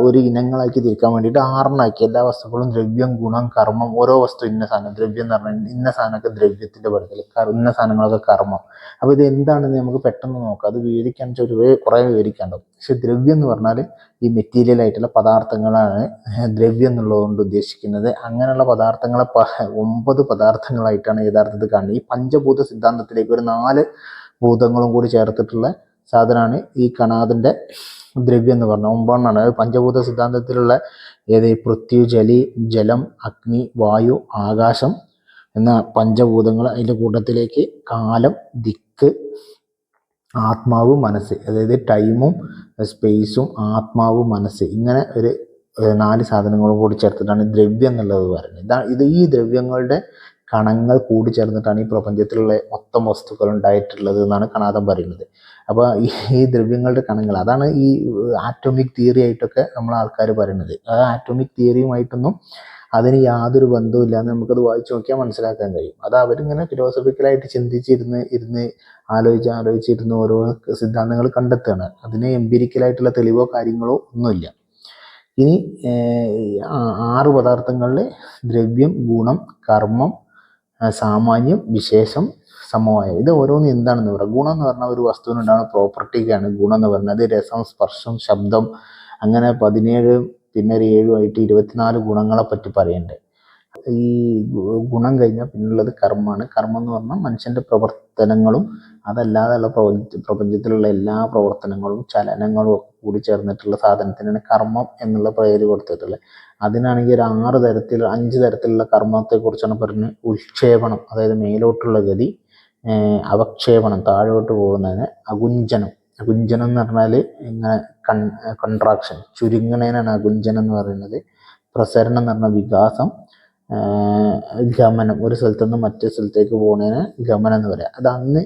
Speaker 1: ഒരു ഇനങ്ങളാക്കി തിരിക്കാൻ വേണ്ടിയിട്ട് 6 എല്ലാ വസ്തുക്കളും ദ്രവ്യം, ഗുണം, കർമ്മം. ഓരോ വസ്തു ഇന്ന സാധനം, ദ്രവ്യം എന്ന് പറഞ്ഞാൽ ഇന്ന സാധനമൊക്കെ ദ്രവ്യത്തിൻ്റെ പടത്തിൽ, ഇന്ന സാധനങ്ങളൊക്കെ കർമ്മം. അപ്പോൾ ഇത് എന്താണെന്ന് നമുക്ക് പെട്ടെന്ന് നോക്കാം. അത് വിവരിക്കാൻ കുറേ വിവരിക്കാനുണ്ടാവും. പക്ഷെ ദ്രവ്യം എന്ന് പറഞ്ഞാൽ ഈ മെറ്റീരിയൽ ആയിട്ടുള്ള പദാർത്ഥങ്ങളാണ് ദ്രവ്യം എന്നുള്ളതുകൊണ്ട് ഉദ്ദേശിക്കുന്നത്. അങ്ങനെയുള്ള പദാർത്ഥങ്ങളെ 9 പദാർത്ഥങ്ങളായിട്ടാണ് യഥാർത്ഥത്തിൽ കാണുന്നത്. ഈ പഞ്ചഭൂത സിദ്ധാന്തത്തിലേക്ക് ഒരു 4 ഭൂതങ്ങളും കൂടി ചേർത്തിട്ടുള്ള സാധനമാണ് ഈ കണാദൻ്റെ ദ്രവ്യം എന്ന് പറഞ്ഞാൽ 9 അത് പഞ്ചഭൂത സിദ്ധാന്തത്തിലുള്ള പൃഥ്വി, ജലം, അഗ്നി, വായു, ആകാശം എന്ന പഞ്ചഭൂതങ്ങൾ. അതിൻ്റെ കൂട്ടത്തിലേക്ക് കാലം, ദിക്ക്, ആത്മാവ്, മനസ്സ്, അതായത് ടൈമും സ്പേസും ആത്മാവ്, മനസ്സ്, ഇങ്ങനെ ഒരു 4 സാധനങ്ങളും കൂടി ചേർത്തിട്ടാണ് ദ്രവ്യം എന്നുള്ളത് പറയുന്നത്. ഈ ദ്രവ്യങ്ങളുടെ കണങ്ങൾ കൂടി ചേർന്നിട്ടാണ് ഈ പ്രപഞ്ചത്തിലുള്ള മൊത്തം വസ്തുക്കൾ ഉണ്ടായിട്ടുള്ളത് എന്നാണ് കണാദൻ പറയുന്നത്. അപ്പോൾ ഈ ദ്രവ്യങ്ങളുടെ കണങ്ങൾ, അതാണ് ഈ ആറ്റോമിക് തിയറി ആയിട്ടൊക്കെ നമ്മൾ ആൾക്കാർ പറയുന്നത്. ആ ആറ്റോമിക് തിയറിയുമായിട്ടൊന്നും അതിന് യാതൊരു ബന്ധവും ഇല്ലാന്ന് നമുക്കത് വായിച്ചു നോക്കിയാൽ മനസ്സിലാക്കാൻ കഴിയും. അത് അവരിങ്ങനെ ഫിലോസഫിക്കലായിട്ട് ഇരുന്ന് ആലോചിച്ചിരുന്ന് ഓരോ സിദ്ധാന്തങ്ങൾ കണ്ടെത്തുകയാണ്. അതിന് എംപിരിക്കലായിട്ടുള്ള തെളിവോ കാര്യങ്ങളോ ഒന്നുമില്ല. ഇനി 6 പദാർത്ഥങ്ങളിൽ ദ്രവ്യം, ഗുണം, കർമ്മം, സാമാന്യം, വിശേഷം, സമവായം. ഇത് ഓരോന്ന് എന്താണെന്ന് പറയാം. ഗുണം എന്ന് പറഞ്ഞാൽ ഒരു വസ്തുവിനുണ്ടാകുന്ന പ്രോപ്പർട്ടിക്കാണ് ഗുണം എന്ന് പറയുന്നത്. രസം, സ്പർശം, ശബ്ദം, അങ്ങനെ 17 പിന്നെ ഒരു 7 ആയിട്ട് 24 ഗുണങ്ങളെ പറ്റി പറയുന്നുണ്ട്. ഈ ഗുണം കഴിഞ്ഞാൽ പിന്നുള്ളത് കർമ്മമാണ്. കർമ്മം എന്ന് പറഞ്ഞാൽ മനുഷ്യൻ്റെ പ്രവർത്തനങ്ങളും അതല്ലാതെയുള്ള പ്രപഞ്ചത്തിലുള്ള എല്ലാ പ്രവർത്തനങ്ങളും ചലനങ്ങളും ഒക്കെ കൂടി ചേർന്നിട്ടുള്ള സാധനത്തിനാണ് കർമ്മം എന്നുള്ള പേര് കൊടുത്തിട്ടുള്ളത്. അതിനാണെങ്കിൽ ഒരു 5 തരത്തിലുള്ള കർമ്മത്തെക്കുറിച്ചാണ് പറയുന്നത്. ഉൽക്ഷേപണം, അതായത് മേലോട്ടുള്ള ഗതി. അവക്ഷേപണം, താഴോട്ട് പോകുന്നതിന്. അകുഞ്ചനം എന്ന് പറഞ്ഞാൽ ഇങ്ങനെ കൺട്രാക്ഷൻ, ചുരുങ്ങണേനാണ് അകുഞ്ചനം എന്ന് പറയുന്നത്. പ്രസരണം എന്ന് പറഞ്ഞാൽ വികാസം. ഗമനം, ഒരു സ്ഥലത്തു നിന്ന് മറ്റു സ്ഥലത്തേക്ക് പോകുന്നതിന് ഗമനം എന്ന് പറയാം. അത് അന്ന്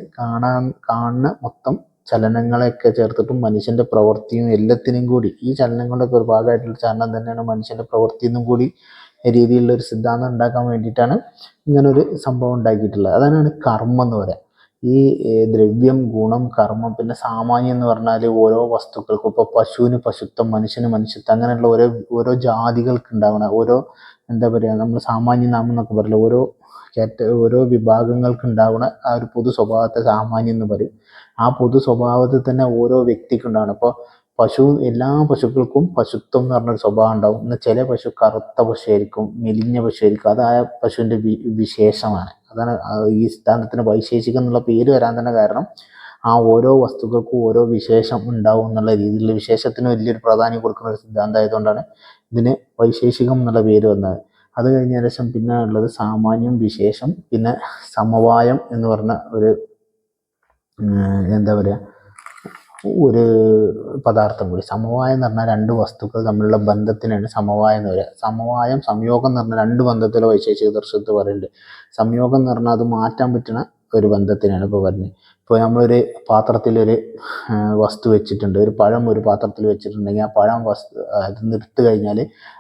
Speaker 1: കാണുന്ന മൊത്തം ചലനങ്ങളെയൊക്കെ ചേർത്തിട്ടും മനുഷ്യൻ്റെ പ്രവൃത്തിയും എല്ലാത്തിനും കൂടി, ഈ ചലനങ്ങളുടെയൊക്കെ ഒരു ഭാഗമായിട്ടുള്ള ചലനം തന്നെയാണ് മനുഷ്യൻ്റെ പ്രവൃത്തി എന്നും കൂടി രീതിയിലുള്ള ഒരു സിദ്ധാന്തം ഉണ്ടാക്കാൻ വേണ്ടിയിട്ടാണ് ഇങ്ങനൊരു സംഭവം ഉണ്ടാക്കിയിട്ടുള്ളത്. അതാണ് കർമ്മം എന്ന് പറയാം. ഈ ദ്രവ്യം, ഗുണം, കർമ്മം, പിന്നെ സാമാന്യം എന്ന് പറഞ്ഞാൽ ഓരോ വസ്തുക്കൾക്കും, ഇപ്പോൾ പശുവിന് പശുത്വം, മനുഷ്യന് മനുഷ്യത്വം, അങ്ങനെയുള്ള ഓരോ ജാതികൾക്ക് ഉണ്ടാവണ ഓരോ എന്താ പറയുക, നമ്മൾ സാമാന്യ നാമം എന്നൊക്കെ പറയില്ല, ഓരോ വിഭാഗങ്ങൾക്ക് ഉണ്ടാവുന്ന ആ ഒരു പൊതു സ്വഭാവത്തെ സാമാന്യം എന്ന് പറയും. ആ പൊതു സ്വഭാവത്തിൽ തന്നെ ഓരോ വ്യക്തിക്കുണ്ടാവണം. ഇപ്പോൾ എല്ലാ പശുക്കൾക്കും പശുത്വം എന്ന് പറഞ്ഞൊരു സ്വഭാവം ഉണ്ടാവും. എന്നാൽ ചില പശു കറുത്ത പശുവായിരിക്കും, മെലിഞ്ഞ പശുവായിരിക്കും. അത് ആ പശുവിൻ്റെ വിശേഷമാണ്. അതാണ് ഈ സിദ്ധാന്തത്തിന് വൈശേഷികം എന്നുള്ള പേര് വരാൻ തന്നെ കാരണം ആ ഓരോ വസ്തുക്കൾക്കും ഓരോ വിശേഷം ഉണ്ടാവും എന്നുള്ള രീതിയിലുള്ള വിശേഷത്തിന് വലിയൊരു പ്രാധാന്യം കൊടുക്കുന്ന ഒരു സിദ്ധാന്തം ആയതുകൊണ്ടാണ് ഇതിന് വൈശേഷികം എന്നുള്ള പേര് വന്നത്. അത് കഴിഞ്ഞ ശേഷം പിന്നെ ഉള്ളത് സാമാന്യം, വിശേഷം, പിന്നെ സമവായം എന്ന് പറഞ്ഞ ഒരു എന്താ പറയുക ഒരു പദാർത്ഥം കൂടി. സമവായം എന്ന് പറഞ്ഞാൽ 2 വസ്തുക്കൾ തമ്മിലുള്ള ബന്ധത്തിനാണ് സമവായം എന്ന് പറയുക. സമവായം, സംയോഗം എന്ന് പറഞ്ഞാൽ 2 ബന്ധത്തിലെ വൈശേഷിക ദർശനത്തിൽ പറയുന്നുണ്ട്. സംയോഗം എന്ന് പറഞ്ഞാൽ അത് മാറ്റാൻ പറ്റുന്ന ഒരു ബന്ധത്തിനാണ് ഇപ്പോൾ പറഞ്ഞത്. ഇപ്പോൾ നമ്മളൊരു പാത്രത്തിലൊരു വസ്തു വെച്ചിട്ടുണ്ട്, ഒരു പഴം ഒരു പാത്രത്തിൽ വെച്ചിട്ടുണ്ടെങ്കിൽ ആ പഴം അത് എടുത്തു കഴിഞ്ഞാൽ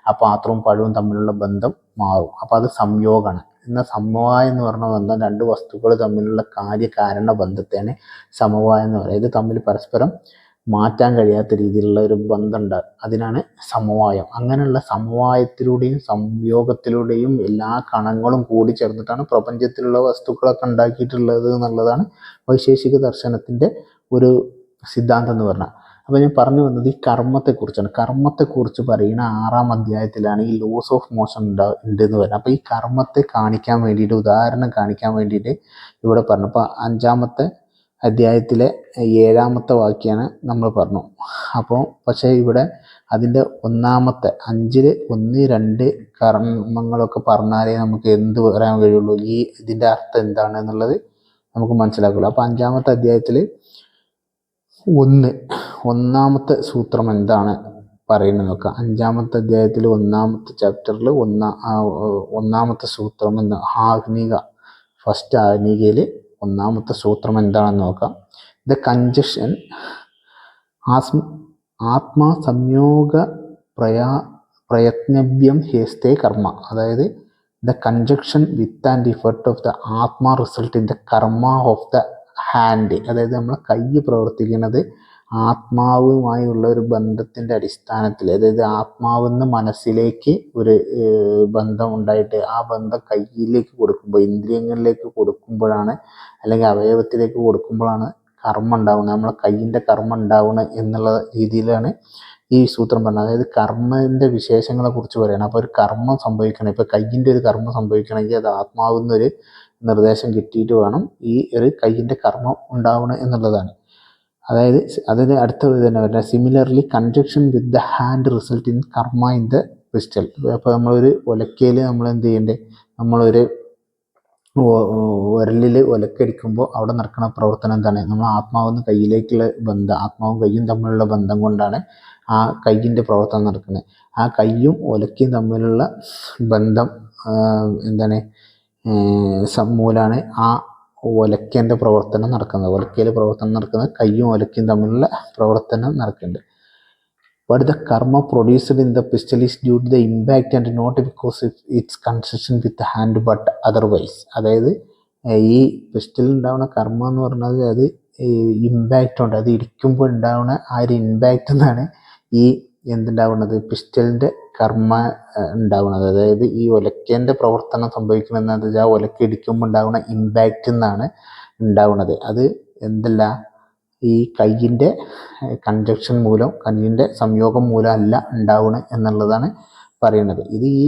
Speaker 1: ആ പാത്രവും പഴവും തമ്മിലുള്ള ബന്ധം മാറും. അപ്പോൾ അത് സംയോഗമാണ്. എന്നാൽ സമവായം എന്ന് പറഞ്ഞ ബന്ധം 2 വസ്തുക്കൾ തമ്മിലുള്ള കാര്യകാരണ ബന്ധത്തെയാണ് സമവായം എന്ന് പറയുന്നത്. ഇത് തമ്മിൽ പരസ്പരം മാറ്റാൻ കഴിയാത്ത രീതിയിലുള്ള ഒരു ബന്ധമുണ്ട്. അതിനാണ് സമവായം. അങ്ങനെയുള്ള സമവായത്തിലൂടെയും സംയോഗത്തിലൂടെയും എല്ലാ കണങ്ങളും കൂടി ചേർന്നിട്ടാണ് പ്രപഞ്ചത്തിലുള്ള വസ്തുക്കളൊക്കെ ഉണ്ടാക്കിയിട്ടുള്ളത് എന്നുള്ളതാണ് വൈശേഷിക ദർശനത്തിൻ്റെ ഒരു സിദ്ധാന്തം എന്ന് പറഞ്ഞാൽ. അപ്പോൾ ഞാൻ പറഞ്ഞു വന്നത് ഈ കർമ്മത്തെക്കുറിച്ചാണ്. കർമ്മത്തെക്കുറിച്ച് പറയുന്ന 6-ാം അധ്യായത്തിലാണ് ഈ ലോസ് ഓഫ് മോഷൻ ഉണ്ട് എന്ന് പറയുന്നത്. അപ്പോൾ ഈ കർമ്മത്തെ കാണിക്കാൻ വേണ്ടിയിട്ട്, ഉദാഹരണം കാണിക്കാൻ വേണ്ടിയിട്ട് ഇവിടെ പറഞ്ഞു. അപ്പോൾ 5-ാമത്തെ അധ്യായത്തിലെ 7-ാമത്തെ വാക്യമാണ് നമ്മൾ പറഞ്ഞു. അപ്പോൾ പക്ഷേ ഇവിടെ അതിൻ്റെ 1-ാമത്തെ 5-ൽ 1, 2 കർമ്മങ്ങളൊക്കെ പറഞ്ഞാലേ നമുക്ക് എന്ത് പറയാൻ കഴിയുള്ളൂ, ഈ ഇതിൻ്റെ അർത്ഥം എന്താണ് എന്നുള്ളത് നമുക്ക് മനസ്സിലാക്കുള്ളൂ. അപ്പോൾ 5-ാമത്തെ അധ്യായത്തിൽ 1-ാമത്തെ സൂത്രം എന്താണ് പറയുന്നത് നോക്കാം. 5-ാമത്തെ അധ്യായത്തിൽ 1-ാമത്തെ ചാപ്റ്ററിൽ 1-ാമത്തെ സൂത്രം എന്ന് ഫസ്റ്റ് ആഗ്നികയിൽ 1-ാമത്തെ സൂത്രം എന്താണെന്ന് നോക്കാം. ദ കൺജക്ഷൻ ആത്മാ സംയോഗ പ്രയത്നവ്യം ഹേസ്തേ കർമ്മ. അതായത് the conjunction with and effort of the atma result in the karma of the hand. അതായത് നമ്മളെ കൈ പ്രവർത്തിക്കുന്നത് ആത്മാവുമായുള്ള ഒരു ബന്ധത്തിൻ്റെ അടിസ്ഥാനത്തിൽ, അതായത് ആത്മാവെന്ന് മനസ്സിലേക്ക് ഒരു ബന്ധം ഉണ്ടായിട്ട് ആ ബന്ധം കയ്യിലേക്ക് കൊടുക്കുമ്പോൾ, ഇന്ദ്രിയങ്ങളിലേക്ക് കൊടുക്കുമ്പോഴാണ്, അല്ലെങ്കിൽ അവയവത്തിലേക്ക് കൊടുക്കുമ്പോഴാണ് കർമ്മം ഉണ്ടാവുന്നത്, നമ്മളെ കയ്യിൻ്റെ കർമ്മം ഉണ്ടാവുന്നത് എന്നുള്ള രീതിയിലാണ് ഈ സൂത്രം പറഞ്ഞത്. അതായത് കർമ്മൻ്റെ വിശേഷങ്ങളെ കുറിച്ച് പറയണം. അപ്പോൾ ഒരു കർമ്മം സംഭവിക്കണം, ഇപ്പോൾ കയ്യിൻ്റെ ഒരു കർമ്മം സംഭവിക്കണമെങ്കിൽ അത് ആത്മാവെന്നൊരു നിർദ്ദേശം കിട്ടിയിട്ട് വേണം ഈ ഒരു കയ്യിൻ്റെ കർമ്മം ഉണ്ടാവണം എന്നുള്ളതാണ്. അതായത് അതിന് അടുത്ത തന്നെ പറയുന്നത് similarly congestion with the hand result in കർമ്മ ഇൻ ദ പിസ്റ്റൽ. അപ്പോൾ നമ്മളൊരു ഒലക്കയിൽ നമ്മൾ എന്ത് ചെയ്യേണ്ടത്, നമ്മളൊരു വിരലിൽ ഒലക്കടിക്കുമ്പോൾ അവിടെ നടക്കുന്ന പ്രവർത്തനം എന്താണ്, നമ്മൾ ആത്മാവെന്ന് കയ്യിലേക്കുള്ള ബന്ധം, ആത്മാവും കയ്യും തമ്മിലുള്ള ബന്ധം കൊണ്ടാണ് ആ കയ്യിൻ്റെ പ്രവർത്തനം നടക്കുന്നത്. ആ കയ്യും ഒലക്കയും തമ്മിലുള്ള ബന്ധം എന്താണ് മൂലമാണ് ആ ഒലക്കേൻ്റെ പ്രവർത്തനം നടക്കുന്നത്. ഒലക്കയിൽ പ്രവർത്തനം നടക്കുന്നത് കയ്യും ഒലക്കയും തമ്മിലുള്ള പ്രവർത്തനം നടക്കുന്നുണ്ട്. But the karma produced in the pistol is due to the impact and not because of its connection with the hand but otherwise. അതായത് ഈ പിസ്റ്റലിൽ ഉണ്ടാവുന്ന കർമ്മ എന്ന് പറഞ്ഞാൽ അത് ഇമ്പാക്റ്റ് ഉണ്ട്, അത് ഇരിക്കുമ്പോൾ ഉണ്ടാവുന്ന ആ ഒരു ഇമ്പാക്റ്റ് എന്നാണ് ഈ എന്തുണ്ടാവുന്നത്, പിസ്റ്റലിൻ്റെ കർമ്മ ഉണ്ടാവുന്നത്. അതായത് ഈ ഒലക്കേൻ്റെ പ്രവർത്തനം സംഭവിക്കണമെന്ന് വെച്ചാൽ ആ ഒലക്ക ഇടിക്കുമ്പോൾ ഉണ്ടാവുന്ന ഇമ്പാക്റ്റ് എന്നാണ് ഉണ്ടാവുന്നത്. അത് എന്തല്ല, ഈ കയ്യിൻ്റെ കൺജക്ഷൻ മൂലം, കയ്യിൻ്റെ സംയോഗം മൂലം അല്ല ഉണ്ടാവുന്നത് എന്നുള്ളതാണ് പറയുന്നത്. ഇത് ഈ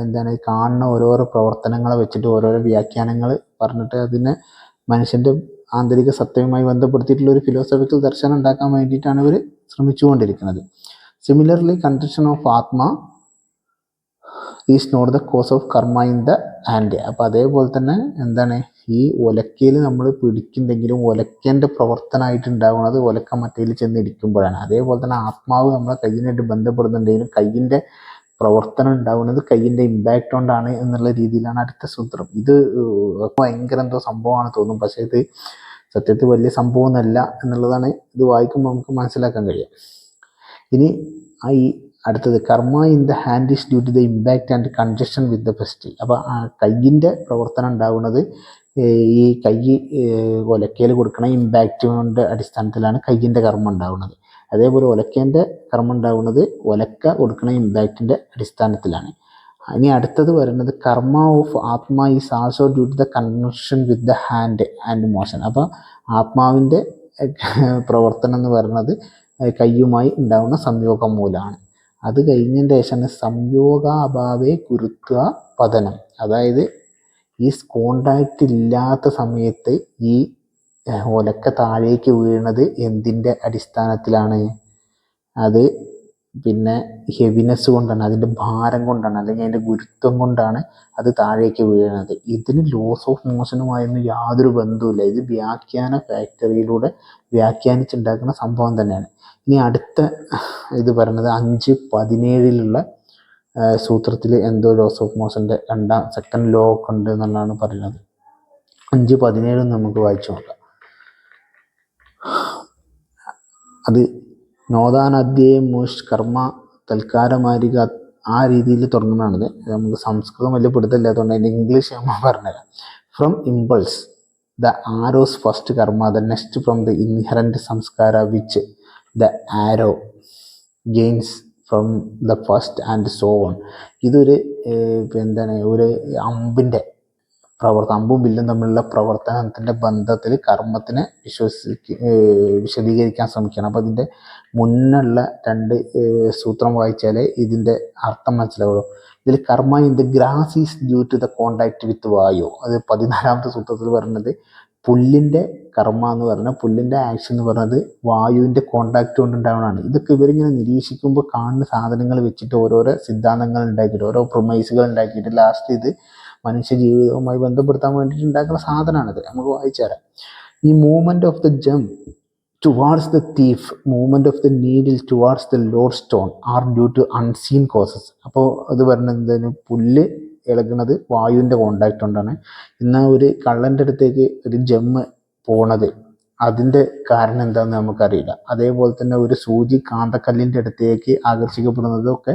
Speaker 1: എന്താണ് കാണുന്ന ഓരോരോ പ്രവർത്തനങ്ങളെ വെച്ചിട്ട് ഓരോരോ വ്യാഖ്യാനങ്ങൾ പറഞ്ഞിട്ട് അതിനെ മനുഷ്യൻ്റെ ആന്തരിക സത്യവുമായി ബന്ധപ്പെടുത്തിയിട്ടുള്ള ഒരു ഫിലോസഫിക്കൽ ദർശനം ഉണ്ടാക്കാൻ വേണ്ടിയിട്ടാണ് ഇവർ ശ്രമിച്ചുകൊണ്ടിരിക്കുന്നത്. Similarly conjunction of atma is not the cause of karma in the hand. അപ്പോൾ അതേപോലെ തന്നെ എന്താണ്, ഈ ഒലക്കയിൽ നമ്മൾ പിടിക്കുന്നെങ്കിലും ഒലക്കേൻ്റെ പ്രവർത്തനമായിട്ട് ഉണ്ടാവുന്നത് ഒലക്ക മറ്റേൽ ചെന്ന് ഇരിക്കുമ്പോഴാണ്. അതേപോലെ തന്നെ ആത്മാവ് നമ്മളെ കയ്യിനായിട്ട് ബന്ധപ്പെടുന്നുണ്ടെങ്കിലും കയ്യിൻ്റെ പ്രവർത്തനം ഉണ്ടാവുന്നത് കയ്യിൻ്റെ ഇമ്പാക്റ്റ് കൊണ്ടാണ് എന്നുള്ള രീതിയിലാണ് അടുത്ത സൂത്രം. ഇത് ഭയങ്കര എന്തോ സംഭവമാണ് തോന്നും, പക്ഷേ ഇത് സത്യത്തിൽ വലിയ സംഭവമൊന്നുമല്ല എന്നുള്ളതാണ് ഇത് വായിക്കുമ്പോൾ നമുക്ക് മനസ്സിലാക്കാൻ കഴിയും. ഇനി ഈ അടുത്തത് karma in the hand is due to the impact and conjunction with the pestle. അപ്പോൾ ആ കയ്യിൻ്റെ പ്രവർത്തനം ഉണ്ടാവുന്നത് ഈ കൈ ഒലക്കയിൽ കൊടുക്കണ ഇമ്പാക്റ്റിൻ്റെ അടിസ്ഥാനത്തിലാണ് കയ്യിൻ്റെ കർമ്മം ഉണ്ടാവുന്നത്. അതേപോലെ ഒലക്കേൻ്റെ കർമ്മം ഉണ്ടാവുന്നത് ഒലക്ക കൊടുക്കണ ഇമ്പാക്റ്റിൻ്റെ അടിസ്ഥാനത്തിലാണ്. ഇനി അടുത്തത് വരുന്നത് karma of atma is also due to the conjunction with the hand and motion. അപ്പോൾ ആത്മാവിൻ്റെ പ്രവർത്തനം എന്ന് പറയുന്നത് കയ്യുമായി ഉണ്ടാവുന്ന സംയോഗം മൂലമാണ്. അത് കഴിഞ്ഞതിൻ്റെ ശേഷമാണ് സംയോഗാഭാവേ കുരുത്വ പതനം. അതായത് ഈ കോണ്ടാക്റ്റ് ഇല്ലാത്ത സമയത്ത് ഈ ഒലക്ക താഴേക്ക് വീണത് എന്തിൻ്റെ അടിസ്ഥാനത്തിലാണ്, അത് പിന്നെ ഹെവിനെസ് കൊണ്ടാണ്, അതിൻ്റെ ഭാരം കൊണ്ടാണ്, അല്ലെങ്കിൽ അതിൻ്റെ ഗുരുത്വം കൊണ്ടാണ് അത് താഴേക്ക് വീഴുന്നത്. ഇതിന് ലോസ് ഓഫ് മോഷനുമായൊന്നും യാതൊരു ബന്ധവുമില്ല. ഇത് വ്യാഖ്യാന ഫാക്ടറിയിലൂടെ വ്യാഖ്യാനിച്ചുണ്ടാക്കുന്ന സംഭവം തന്നെയാണ്. ഇനി അടുത്ത ഇത് പറയുന്നത് 5:17 സൂത്രത്തിൽ എന്തോ ലോസ് ഓഫ് മോഷൻ്റെ സെക്കൻഡ് ലോ ഒക്കെ ഉണ്ട് എന്നുള്ളതാണ് പറയുന്നത്. 5:17 നമുക്ക് വായിച്ചു നോക്കാം. അത് നോദാനദ്യേ മോഷ് കർമ്മ തൽക്കാരമാരിക ആ രീതിയിൽ തുടങ്ങുന്നതാണിത്. നമുക്ക് സംസ്കൃതം വലിയ പിടുത്തമില്ലാത്തതുകൊണ്ട് അതിൻ്റെ ഇംഗ്ലീഷ് നമ്മൾ പറഞ്ഞുതരാം. From impulse the arrows first karma the next from the inherent samskara which the arrow gains from the first and so on. ഇതൊരു എന്താണ് ഒരു അമ്പിൻ്റെ അമ്പും വില്ലും തമ്മിലുള്ള പ്രവർത്തനത്തിൻ്റെ ബന്ധത്തിൽ കർമ്മത്തിനെ വിശദീകരിക്കാൻ ശ്രമിക്കുകയാണ്. അപ്പോൾ അതിൻ്റെ മുന്നുള്ള രണ്ട് സൂത്രം വായിച്ചാലേ ഇതിൻ്റെ അർത്ഥം മനസ്സിലാവുള്ളൂ. ഇതിൽ karma in the grass is due to the contact with vayu. അത് 14ാമത്തെ സൂത്രത്തിൽ പറയുന്നത് പുല്ലിൻ്റെ കർമ്മ എന്ന് പറഞ്ഞാൽ പുല്ലിൻ്റെ ആക്ഷൻ എന്ന് പറയുന്നത് വായുവിൻ്റെ കോണ്ടാക്ട് കൊണ്ട് ഉണ്ടാവുന്നതാണ്. ഇതൊക്കെ ഇവരിങ്ങനെ നിരീക്ഷിക്കുമ്പോൾ കാണുന്ന സാധനങ്ങൾ വെച്ചിട്ട് ഓരോരോ സിദ്ധാന്തങ്ങൾ ഉണ്ടാക്കിയിട്ട് ഓരോ പ്രൊമൈസുകൾ ഉണ്ടാക്കിയിട്ട് ലാസ്റ്റ് ഇത് മനുഷ്യ ജീവിതവുമായി ബന്ധപ്പെടുത്താൻ വേണ്ടിയിട്ട് ഉണ്ടാക്കുന്ന സാധനമാണിത്. നമുക്ക് വായിച്ചു തരാം. ഈ movement of the gem towards the thief, movement of the needle towards the lodestone are due to unseen causes. അപ്പോൾ അത് പറയുന്നത് എന്താണ്, പുല്ല് ഇളകുന്നത് വായുവിൻ്റെ കോണ്ടാക്ട് കൊണ്ടാണ്. എന്നാൽ ഒരു കള്ളൻ്റെ അടുത്തേക്ക് ഒരു ജമ്മ് പോണത് അതിൻ്റെ കാരണം എന്താണെന്ന് നമുക്കറിയില്ല. അതേപോലെ തന്നെ ഒരു സൂചി കാന്തക്കല്ലിൻ്റെ അടുത്തേക്ക് ആകർഷിക്കപ്പെടുന്നതൊക്കെ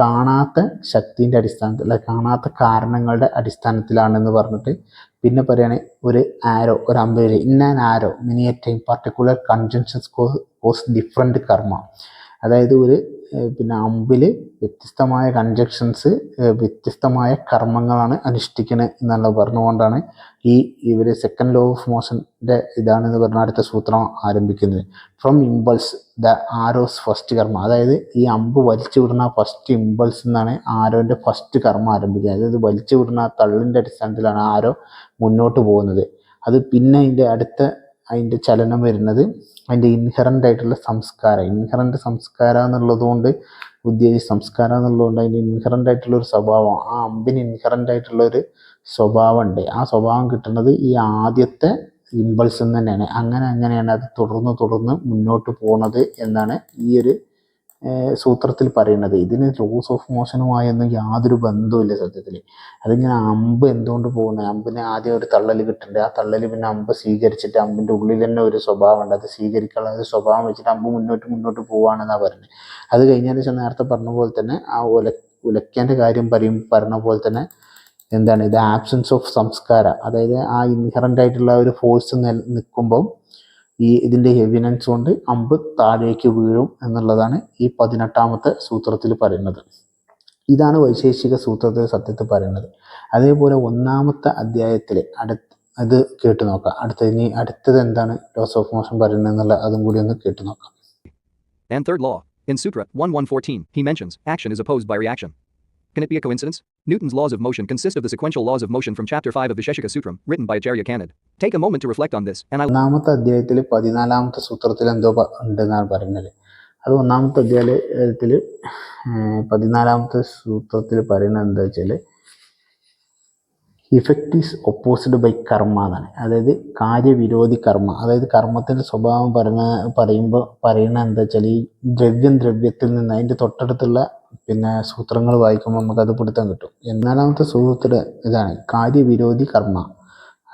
Speaker 1: കാണാത്ത ശക്തിൻ്റെ അടിസ്ഥാനത്തിൽ അല്ല കാണാത്ത കാരണങ്ങളുടെ അടിസ്ഥാനത്തിലാണെന്ന് പറഞ്ഞിട്ട് പിന്നെ പറയുകയാണെങ്കിൽ ഒരു ആരോ ഒരു അമ്പേര് in an arrow many a time particular conjunctions cause different karma. അതായത് ഒരു അമ്പിൽ വ്യത്യസ്തമായ കൺജക്ഷൻസ് വ്യത്യസ്തമായ കർമ്മങ്ങളാണ് അനുഷ്ഠിക്കുന്നത് എന്നുള്ള പറഞ്ഞുകൊണ്ടാണ് ഇവർ സെക്കൻഡ് ലോ ഓഫ് മോഷൻ്റെ ഇതാണെന്ന് പറഞ്ഞാൽ അടുത്ത സൂത്രം ആരംഭിക്കുന്നത്. From impulse the arrows first കർമ്മ. അതായത് ഈ അമ്പ് വലിച്ചു വിടുന്ന ഫസ്റ്റ് ഇമ്പൾസ് എന്നാണ് ആരോൻ്റെ ഫസ്റ്റ് കർമ്മം ആരംഭിക്കുന്നത്. അതായത് വലിച്ചു വിടുന്ന തള്ളിൻ്റെ അടിസ്ഥാനത്തിലാണ് ആരോ മുന്നോട്ട് പോകുന്നത്. അത് പിന്നെ അതിൻ്റെ ചലനം വരുന്നത് അതിൻ്റെ ഇൻഹറൻ്റ് ആയിട്ടുള്ള സംസ്കാരം. ഇൻഹറൻ്റ് സംസ്കാരം എന്നുള്ളതുകൊണ്ട് സംസ്കാരം എന്നുള്ളതുകൊണ്ട് അതിൻ്റെ ഇൻഹറൻ്റ് ആയിട്ടുള്ള ഒരു സ്വഭാവം, ആ അമ്പിന് ഇൻഹറൻ്റ് ആയിട്ടുള്ള ഒരു സ്വഭാവം ഉണ്ട്. ആ സ്വഭാവം കിട്ടുന്നത് ഈ ആദ്യത്തെ ഇമ്പൾസ് തന്നെയാണ്. അങ്ങനെയാണ് അത് തുടർന്ന് മുന്നോട്ട് പോകുന്നത് എന്നാണ് ഈ ഒരു സൂത്രത്തിൽ പറയുന്നത്. ഇതിന് ലോസ് ഓഫ് മോഷനുമായൊന്നും യാതൊരു ബന്ധവുമില്ല സത്യത്തിൽ. അതിങ്ങനെ അമ്പ് എന്തുകൊണ്ട് പോകുന്നത്, അമ്പിന് ആദ്യം ഒരു തള്ളൽ കിട്ടുന്നുണ്ട്, ആ തള്ളൽ പിന്നെ അമ്പ് സ്വീകരിച്ചിട്ട് അമ്പിൻ്റെ ഉള്ളിൽ തന്നെ ഒരു സ്വഭാവം ഉണ്ട്, അത് സ്വീകരിക്കാനുള്ള ഒരു സ്വഭാവം വെച്ചിട്ട് അമ്പ് മുന്നോട്ട് പോവുകയാണെന്നാണ് പറയുന്നത്. അത് കഴിഞ്ഞതിന് ശേഷം നേരത്തെ പറഞ്ഞ പോലെ തന്നെ ആ ഉലക്കേൻ്റെ കാര്യം പറഞ്ഞ പോലെ തന്നെ എന്താണ് ഇത് ആബ്സെൻസ് ഓഫ് സംസ്കാരം. അതായത് ആ ഇൻഹറൻ്റ് ആയിട്ടുള്ള ഒരു ഫോഴ്സ് നിൽക്കുമ്പം ഇതിൻ്റെ ഹെവിനെസ് കൊണ്ട് അമ്പ് താഴേക്ക് വീഴും എന്നുള്ളതാണ് ഈ 18ാമത്തെ സൂത്രത്തിൽ പറയുന്നത്. ഇതാണ് വൈശേഷിക സൂത്രത്തിൽ സത്യത്തിൽ പറയുന്നത്. അതേപോലെ 1ാമത്തെ അധ്യായത്തിൽ അത് കേട്ടു നോക്കാം. അടുത്തത് എന്താണ് ലോസ് ഓഫ് മോഷൻ പറയുന്നത് എന്നുള്ള അതും കൂടി ഒന്ന് കേട്ടു നോക്കാം.
Speaker 4: And third law. In Sutra 1114, he mentions action is opposed by reaction. Can it be a coincidence? Newton's laws of motion consist of the sequential laws of motion from chapter 5 of Visheshika Sutram, written by Acharya Kanad. Take a moment to reflect on this, and
Speaker 1: 1ാമത്തെ അധ്യായത്തിൽ 14ാമത്തെ സൂത്രത്തിൽ എന്തോ ഉണ്ടെന്നാണ് പറയുന്നത്. അത് 1ാമത്തെ അധ്യായത്തിൽ 14ാമത്തെ സൂത്രത്തിൽ പറയുന്നത് എന്താ വെച്ചാൽ ഇഫക്റ്റ് ഈസ് ഒപ്പോസിഡ് ബൈ കർമ്മ എന്നാണ്. അതായത് കാര്യവിരോധി കർമ്മ. അതായത് കർമ്മത്തിൻ്റെ സ്വഭാവം പറയുന്നത് എന്താ വെച്ചാൽ ഈ ദ്രവ്യത്തിൽ നിന്ന് അതിൻ്റെ തൊട്ടടുത്തുള്ള സൂത്രങ്ങൾ വായിക്കുമ്പോൾ നമുക്കത് പിടുത്തം കിട്ടും. 4ാമത്തെ സൂത്രം ഇതാണ് കാര്യവിരോധി കർമ്മ.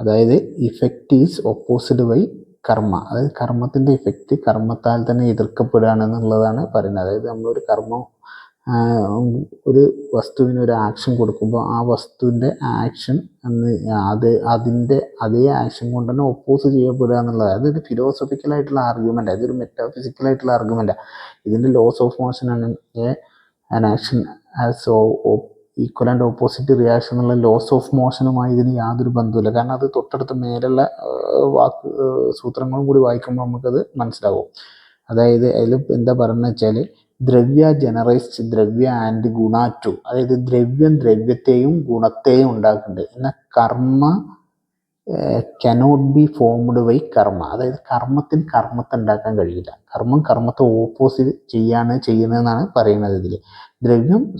Speaker 1: അതായത് ഇഫക്റ്റ് ഈസ് ഒപ്പോസിഡ് ബൈ കർമ്മ. അതായത് കർമ്മത്തിൻ്റെ ഇഫക്റ്റ് കർമ്മത്താൽ തന്നെ എതിർക്കപ്പെടുകയാണെന്നുള്ളതാണ് പറയുന്നത്. അതായത് നമ്മളൊരു കർമ്മം ഒരു വസ്തുവിന് ഒരു ആക്ഷൻ കൊടുക്കുമ്പോൾ ആ വസ്തുവിൻ്റെ ആക്ഷൻ അതിൻ്റെ അതേ ആക്ഷൻ കൊണ്ട് തന്നെ ഒപ്പോസ് ചെയ്യപ്പെടുക എന്നുള്ളത്. അതൊരു ഫിലോസഫിക്കലായിട്ടുള്ള ആർഗ്യുമെൻ്റ്, അതൊരു മെറ്റാഫിസിക്കലായിട്ടുള്ള ആർഗ്യുമെൻ്റാണ്. ഇതിൻ്റെ ലോസ് ഓഫ് മോഷൻ ആണ് an action as equal and opposite reaction എന്നുള്ള ലോസ് ഓഫ് മോഷനുമായി ഇതിന് യാതൊരു ബന്ധവുമില്ല. കാരണം അത് തൊട്ടടുത്ത് മേലുള്ള സൂത്രങ്ങളും കൂടി വായിക്കുമ്പോൾ നമുക്കത് മനസ്സിലാവും. അതായത് അതിൽ എന്താ പറയുന്നത് വെച്ചാൽ ദ്രവ്യ ജനറേറ്റ്സ് ദ്രവ്യ ആൻഡ് ഗുണ ടു. അതായത് ദ്രവ്യത്തെയും ഗുണത്തെയും ഉണ്ടാക്കുന്നുണ്ട്. എന്നാൽ കർമ്മ കനോട്ട് ബി ഫോംഡ് ബൈ കർമ്മ. അതായത് കർമ്മത്തെ ഉണ്ടാക്കാൻ കഴിയില്ല. കർമ്മത്തെ ഓപ്പോസിറ്റ് ചെയ്യുന്നതെന്നാണ് പറയുന്നത്. ഇതിൽ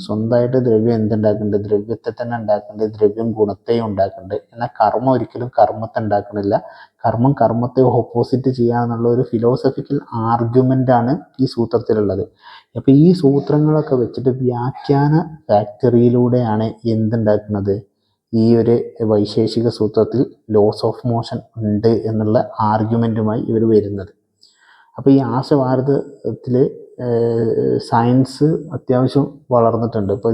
Speaker 1: സ്വന്തമായിട്ട് ദ്രവ്യം എന്തുണ്ടാക്കുന്നുണ്ട്, ദ്രവ്യത്തെ തന്നെ ഉണ്ടാക്കുന്നുണ്ട്, ദ്രവ്യം ഗുണത്തെയും ഉണ്ടാക്കുന്നുണ്ട്. എന്നാൽ കർമ്മം ഒരിക്കലും കർമ്മത്തെ ഉണ്ടാക്കുന്നില്ല. കർമ്മത്തെ ഓപ്പോസിറ്റ് ചെയ്യാന്നുള്ള ഒരു ഫിലോസഫിക്കൽ ആർഗ്യുമെൻ്റാണ് ഈ സൂത്രത്തിലുള്ളത്. അപ്പോൾ ഈ സൂത്രങ്ങളൊക്കെ വെച്ചിട്ട് വ്യാഖ്യാന ഫാക്ടറിയിലൂടെയാണ് എന്തുണ്ടാക്കുന്നത്, ഈ ഒരു വൈശേഷിക സൂത്രത്തിൽ ലോസ് ഓഫ് മോഷൻ ഉണ്ട് എന്നുള്ള ആർഗ്യുമെൻറ്റുമായി ഇവർ വരുന്നത്. അപ്പോൾ ഈ ആശഭാരതത്തിൽ സയൻസ് അത്യാവശ്യം വളർന്നിട്ടുണ്ട്. ഇപ്പോൾ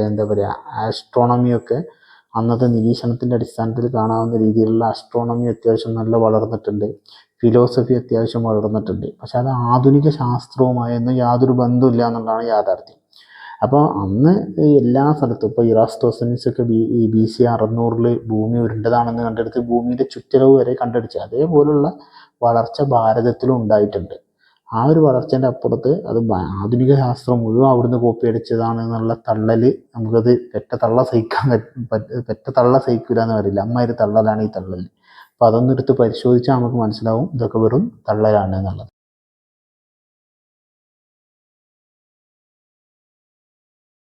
Speaker 1: എന്താ പറയുക, ആസ്ട്രോണമിയൊക്കെ അന്നത്തെ നിരീക്ഷണത്തിൻ്റെ അടിസ്ഥാനത്തിൽ കാണാവുന്ന രീതിയിലുള്ള അസ്ട്രോണമി അത്യാവശ്യം നല്ല വളർന്നിട്ടുണ്ട്, ഫിലോസഫി അത്യാവശ്യം വളർന്നിട്ടുണ്ട്. പക്ഷെ അത് ആധുനിക ശാസ്ത്രവുമായൊന്നും യാതൊരു ബന്ധമില്ല എന്നുള്ളതാണ് യാഥാർത്ഥ്യം. അപ്പോൾ അന്ന് എല്ലാ സ്ഥലത്തും ഇപ്പോൾ ഇറാസ്തോസനീസൊക്കെ BC 600 ഭൂമി ഉരുണ്ടതാണെന്ന് കണ്ടെടുത്ത് ഭൂമിയുടെ ചുറ്റളവ് വരെ കണ്ടുപിടിച്ചു. അതേപോലുള്ള വളർച്ച ഭാരതത്തിലും ഉണ്ടായിട്ടുണ്ട്. ആ ഒരു വളർച്ചേൻ്റെ അപ്പുറത്ത് അത് ആധുനിക ശാസ്ത്രം മുഴുവൻ അവിടുന്ന് കോപ്പി അടിച്ചതാണ് എന്നുള്ള തള്ളൽ നമുക്കത് പെറ്റ തള്ള സഹിക്കില്ല എന്ന് പറയില്ല, അമ്മാതിരി തള്ളലാണ് ഈ തള്ളൽ. അപ്പോൾ അതൊന്നും എടുത്ത് പരിശോധിച്ചാൽ നമുക്ക് മനസ്സിലാവും ഇതൊക്കെ വെറും തള്ളലാണ് എന്നുള്ളത്.